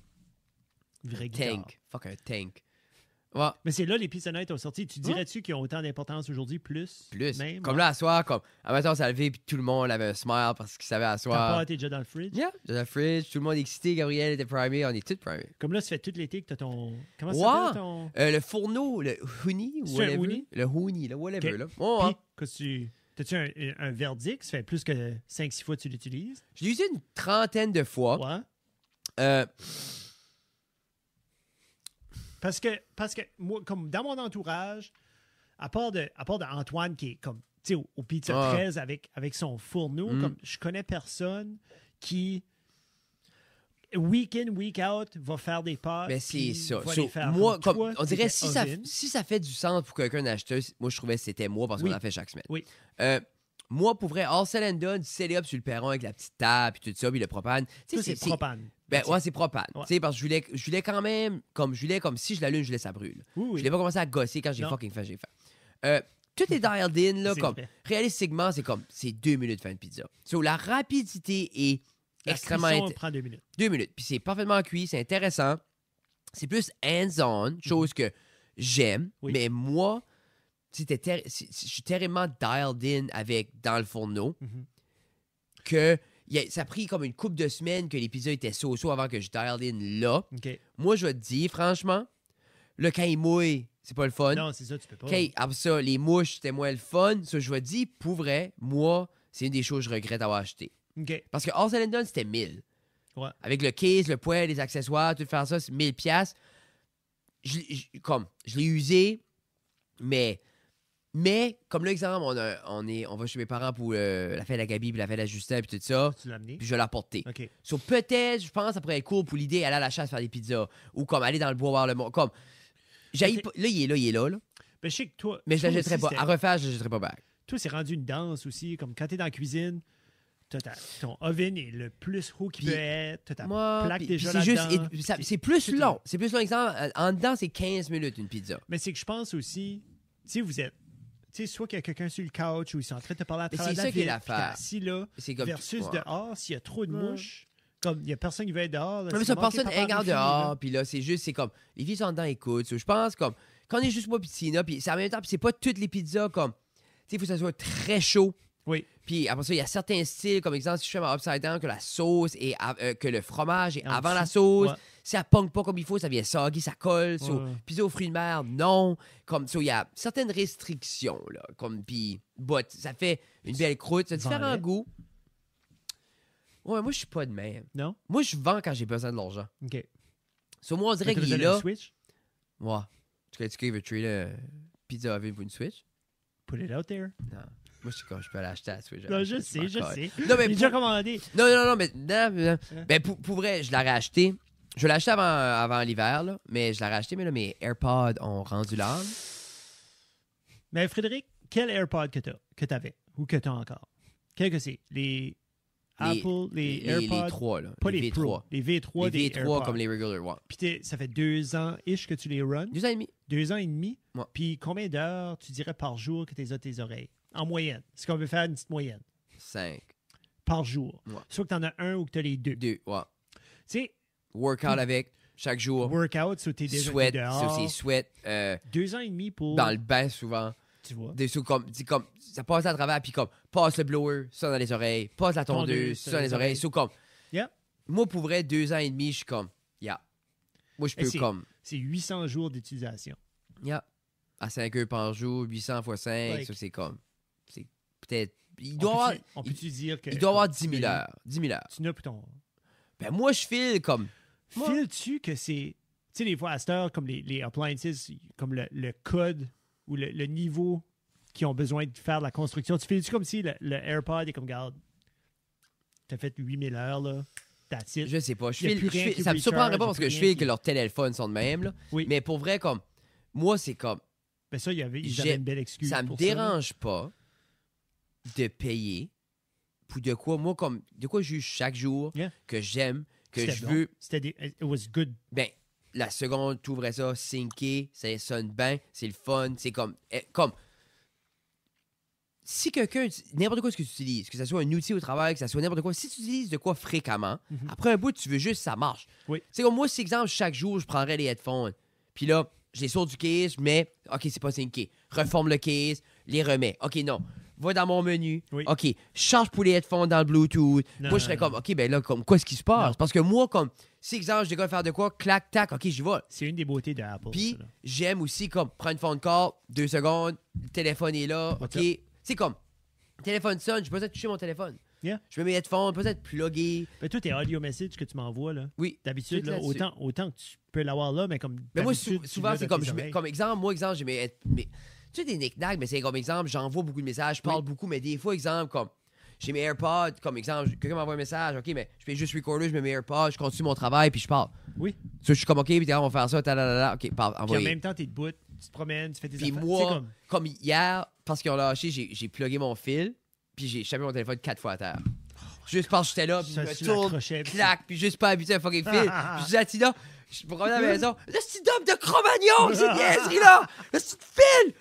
Vrai tank. Fuck un tank. Ouais. Mais c'est là les Pizza Night ont sorti. Tu dirais-tu qu'ils ont autant d'importance aujourd'hui? Plus même? Comme là, à soir, comme à matin, on s'est levé puis tout le monde avait un smile parce qu'il savait à soir. T'es déjà dans le fridge? Yeah, déjà dans le fridge. Tout le monde est excité. Gabriel était primé. On est tous primés. Comme là, ça fait tout l'été que t'as ton... Comment ça s'appelle ton... Le fourneau, le Huni ou whatever. Huni? Le Huni, là, whatever. Okay. Là. Oh, puis, t'as-tu un verdict? Ça fait plus que 5-6 fois que tu l'utilises? Je l'ai usé une 30aine de fois. Ouais. Parce que moi, comme dans mon entourage, à part de Antoine qui est comme, tu sais, au Pizza 13 avec son fourneau, comme je connais personne qui, week in, week out, va faire des pâtes. Mais c'est ça. Moi, comme on dirait, si ça fait du sens pour quelqu'un d'acheter, moi, je trouvais que c'était moi parce qu'on en fait chaque semaine. Oui. Moi, pour vrai, all said and done, set-up sur le perron avec la petite table et tout ça, puis le propane. C'est propane. C'est propane. Ouais. Parce que je voulais quand même, comme si je l'allume, je laisse ça brûle. Oui. Je voulais pas commencer à gosser quand j'ai fucking faim. Tout est dialed in, là, comme, réalistiquement, c'est 2 minutes de faire une pizza. La rapidité est extrêmement... La prend 2 minutes. 2 minutes. Puis c'est parfaitement cuit, c'est intéressant. C'est plus hands-on, chose que j'aime. Oui. Mais moi, je suis terriblement dialed in dans le fourneau que ça a pris comme une couple de semaines que les pizzas étaient so-so avant que je dialed in là. Okay. Moi, je vais te dire, franchement, là, quand il mouille, c'est pas le fun. Non, c'est ça, tu peux pas. Après ça, les mouches, c'était moins le fun. Ça, je vais te dire, pour vrai, moi, c'est une des choses que je regrette d'avoir acheté. Okay. Parce que All Said and Done, c'était 1000. Ouais. Avec le case, le poêle, les accessoires, tout faire ça, c'est 1000 $. Je l'ai usé, mais comme l'exemple, on va chez mes parents pour la fête à Gabi, puis la fête à Justin, puis tout ça. Tu l'as amené? Puis je vais l'apporter. OK. So, peut-être, je pense, après être cool pour l'idée, aller à la chasse faire des pizzas. Ou comme aller dans le bois voir le monde. Comme, là, il est là. Ben, je sais que toi... Mais je l'achèterais pas. À refaire, je l'achèterais pas back. Toi, c'est rendu une danse aussi. Comme quand t'es dans la cuisine, t'as ton oven est le plus haut qu'il peut être. T'as ta plaque déjà là-dedans. C'est plus long. C'est plus long. Exemple, en dedans, c'est 15 minutes, une pizza. Mais c'est que je pense aussi... Tu sais, vous êtes... Tu sais, soit qu'il y a quelqu'un sur le couch ou ils sont en train de te parler à travers la ville, puis t'es assis là, versus dehors, s'il y a trop de mouches, comme il y a personne qui veut être dehors. Là, mais ça, personne hang dehors, puis là, c'est comme, les filles sont dedans, écoutent. Je pense, comme, quand on est juste moi pis Tina, puis c'est en même temps, puis c'est pas toutes les pizzas, comme, tu sais, il faut que ça soit très chaud. Oui. Puis après ça, il y a certains styles, comme exemple, si je fais ma upside down, que la sauce est, que le fromage est avant la sauce. Ouais. Si ça pong pas comme il faut, ça vient soggy, ça colle. Pizza aux fruits de mer, non. Comme il y a certaines restrictions, là. Comme, puis, ça fait une belle croûte, ça a différents goûts. Ouais, moi, je suis pas de même. Non? Moi, je vends quand j'ai besoin de l'argent. OK. Moi, on dirait qu'il est là. Switch? Ouais. Tu veux trader pizza oven pour une Switch? Put it out there. Non. Moi, je peux aller acheter à la Switch. Non, je sais. Non, mais il est déjà commandé. Non, mais ben, pour vrai, je l'aurais acheté. Je l'ai acheté avant l'hiver, là, mais je l'aurais acheté, mais là, mes AirPods ont rendu l'âme. Mais Frédéric, quel AirPod que t'avais ou que t'as encore? Quel que c'est? Les Apple, les AirPods? Les 3, là. Pas les V3. Les V3 des V3 AirPods. comme les regular ones. Puis ça fait 2 ans-ish que tu les runs. 2 ans et demi. 2 ans et demi. Ouais. Puis combien d'heures, tu dirais, par jour que tu as tes oreilles? En moyenne. Est-ce qu'on veut faire une petite moyenne? 5. Par jour. Ouais. Soit que tu en as un ou que tu as les deux. 2, ouais. Tu sais... Workout avec, chaque jour. Workout, so t'es déjà sweat, dehors. c'est sweat. 2 ans et demi pour... Dans le bain, souvent. Tu vois. Comme, ça passe à travers, puis comme, passe le blower, ça dans les oreilles, passe la tondeuse, ça dans les oreilles. So, comme, yeah. Moi, pour vrai, 2 ans et demi, je suis comme, Moi, je peux comme... C'est 800 jours d'utilisation. À 5 heures par jour, 800 x 5, ça, c'est comme... C'est peut-être... On peut-tu dire que... Il doit avoir 10 000 heures. 10 000 heures. Tu n'as plus ton... Ben, moi, je file comme... Files-tu que c'est... Tu sais, les fois à cette heure, comme les appliances, comme le code ou le niveau qui ont besoin de faire de la construction, tu files-tu comme si le AirPod est comme, regarde, t'as fait 8000 heures, là, that's it. Je sais pas. Ça me surprendrait pas parce que je file que leurs téléphones sont de même, là. Oui. Mais pour vrai, comme... Moi, c'est comme... Ben ça, ils avaient une belle excuse ça me pour dérange pas de payer pour de quoi, moi, comme... De quoi je juge chaque jour, que j'aime, que je veux... It was good. Ben, la seconde, tu ouvrais ça, synké, ça sonne bien, c'est le fun, c'est comme... Si quelqu'un... N'importe quoi ce que tu utilises, que ce soit un outil au travail, que ce soit n'importe quoi, si tu utilises de quoi fréquemment, après un bout, tu veux juste que ça marche. Oui. C'est comme moi, si exemple, chaque jour, je prendrais les headphones, puis là, je les sors du case, je mets, OK, c'est pas synqué. Reforme le case, les remets. OK, non. Va dans mon menu. Oui. OK, charge pour les headphones dans le Bluetooth. Non, moi, je serais comme, OK, ben là, comme, quoi est-ce qui se passe? Non. Parce que moi, comme, si, exemple, je décolle faire de quoi, clac, tac, OK, j'y vais. C'est une des beautés de Apple. Puis, j'aime aussi, comme, prendre une phone call, 2 secondes, le téléphone est là, What's OK. C'est comme, le téléphone sonne, j'ai pas besoin de toucher mon téléphone. Yeah. Je mets mes headphones, pas besoin de plugger. Ben, toi, tes audio messages que tu m'envoies, là. Oui. D'habitude, Tout là, là-dessus. autant que tu peux l'avoir là, mais comme. Mais moi, d'habitude, tu souvent, l'as c'est dans comme, tes je mets, oreilles. comme exemple, moi, exemple, j'ai mes tu sais, des knick-knacks, mais c'est comme exemple, j'envoie beaucoup de messages, je parle beaucoup, mais des fois, exemple, comme, j'ai mes AirPods, comme exemple, quelqu'un m'envoie un message, OK, mais je fais juste recorder, je mets mes AirPods, je continue mon travail, puis je parle. Oui. So, je suis comme, OK, puis on va faire ça, OK, parle, Puis en envoyez. même temps, t'es debout, tu te promènes, tu fais tes Puis affaires. moi, Tu sais, comme hier, parce qu'ils ont lâché, j'ai plugué mon fil, puis j'ai échappé mon téléphone 4 fois à terre. Juste parce que j'étais là, puis je Ça, me tu tourne, l'accrochais, puis clac, puis juste pas habitué à fucking fil. Puis je dis à Tina, je me promène à la maison, le petit dôme de Cro-Magnon, c'est niaiserie là, le petit fil.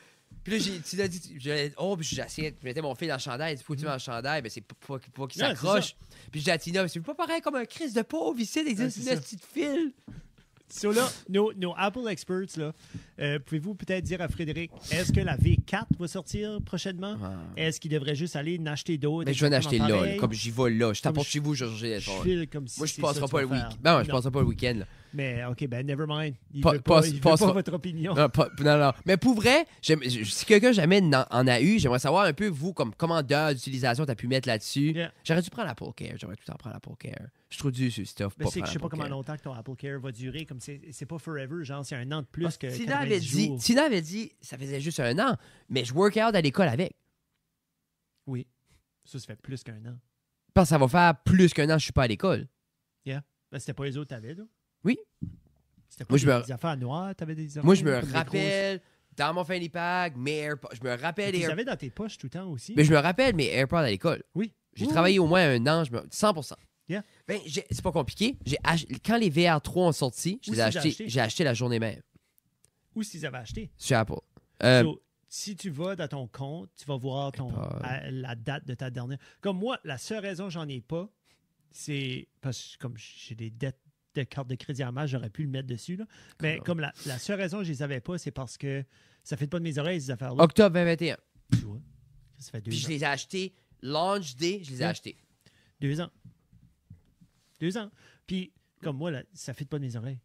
Puis là, Tina dit, puis j'essayais, je mettais mon fil dans le chandail, elle dit, faut que tu mets dans le chandail, mais c'est pas qu'il Non, s'accroche. Puis je dis à Tina, c'est pas pareil comme un Christ de pauvre ici, il existe c'est une ça. petite fil. So là, nos Apple experts, là, pouvez-vous peut-être dire à Frédéric, est-ce que la V4 va sortir prochainement? Est-ce qu'il devrait juste aller en acheter d'autres? Mais je vais en acheter là, pareil? comme j'y vais là. Je Comme t'apporte chez vous, je vais changer les Je headphones. file comme si Moi, je c'est passerai ça que pas tu le vas week. faire. Non, je passerai pas le week-end. Là. Mais OK, ben never mind. Il Pas- veut pas- pas, il veut pas- pas votre opinion. Non, non. Mais pour vrai, si quelqu'un jamais en a eu, j'aimerais savoir un peu, vous, comme comment d'heures d'utilisation tu as pu mettre là-dessus. Yeah. J'aurais dû prendre l'Apple Care. J'aurais tout le temps prendre l'Apple Care. Je trouve dur sur le stuff. Ben, c'est que prendre je sais pas l'Apple comment Care. longtemps que ton Apple Care va durer. Comme c'est pas forever, genre c'est un an de plus que Tina 90 avait dit, jours. Tina avait dit, ça faisait juste un an, mais je work out à l'école avec. Oui. Ça fait plus qu'un an. Je pense que ça va faire plus qu'un an que je suis pas à l'école. Ben, c'était pas les autres que t'avais, là? Oui. C'était pas Moi, je des affaires noires, t'avais des affaires Moi, je me comme des rappelle, dans mon fanny pack, mes AirPods, je me rappelle grosses... les Tu les avais dans tes poches tout le temps aussi? Mais je me rappelle mes AirPods à l'école. Oui. J'ai Oui, travaillé au moins un an, 100%. Yeah. Ben, c'est pas compliqué. Quand les VR3 ont sorti, Où est-ce que j'ai acheté la journée même Où est-ce qu'ils avaient acheté? sur Apple. So, si tu vas dans ton compte, tu vas voir la date de ta dernière. Comme moi, la seule raison que j'en ai pas, c'est parce que comme j'ai des dettes de carte de crédit à masse, j'aurais pu le mettre dessus. Là. Mais comme la seule raison que je les avais pas, c'est parce que ça fait pas de mes oreilles, ces affaires-là. Octobre 2021. Tu vois? Ça fait 2 Puis ans. je les ai achetés, launch day, je les ai Yeah. achetés. 2 ans. 2 ans. Puis, comme moi, là, ça fait pas de mes oreilles.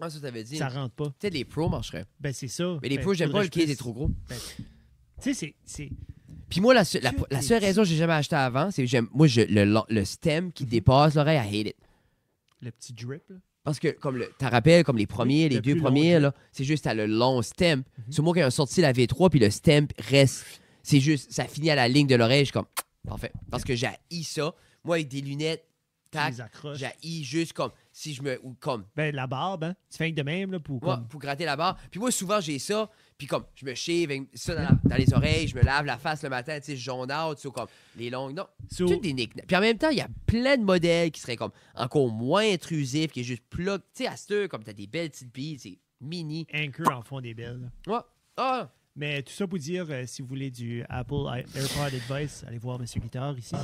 Ah, ça t'avait dit. Ça rentre pas. Peut-être les pros marcheraient. Ben, c'est ça. Mais les Ben, pros, j'aime pas, le faudrait que je case est puisse- trop gros. Ben, tu sais, c'est... Puis moi, la seule raison que j'ai jamais acheté avant, c'est que le stem qui dépasse l'oreille, I hate it. Le petit drip, là. Parce que, t'as rappelles, comme les premiers, les le deux plus premiers, long là, c'est juste à le long stem. C'est moi qui ai sorti la V3, puis le stem reste. C'est juste, ça finit à la ligne de l'oreille. Je suis comme, parfait. Parce que j'ai ça. Moi, avec des lunettes, Tu tac, les accroches. j'ai juste comme, si je me. Ou comme, Ben, la barbe, hein. Tu fais de même, là, pour... moi, comme- pour gratter la barre. Puis moi, souvent, j'ai ça. Puis comme, je me shave avec ça dans les oreilles, je me lave la face le matin, tu sais, je jaune out, tu sais, comme, les longues. Non, So- toutes des knick-knacks. Puis en même temps, il y a plein de modèles qui seraient comme encore moins intrusifs, qui est juste plug. Tu sais, à cette heure, comme t'as des belles petites billes, c'est mini. Anchor en font des belles. là. Ouais. Ah! Mais tout ça pour dire, si vous voulez du Apple AirPod Advice, allez voir M. Guitare ici.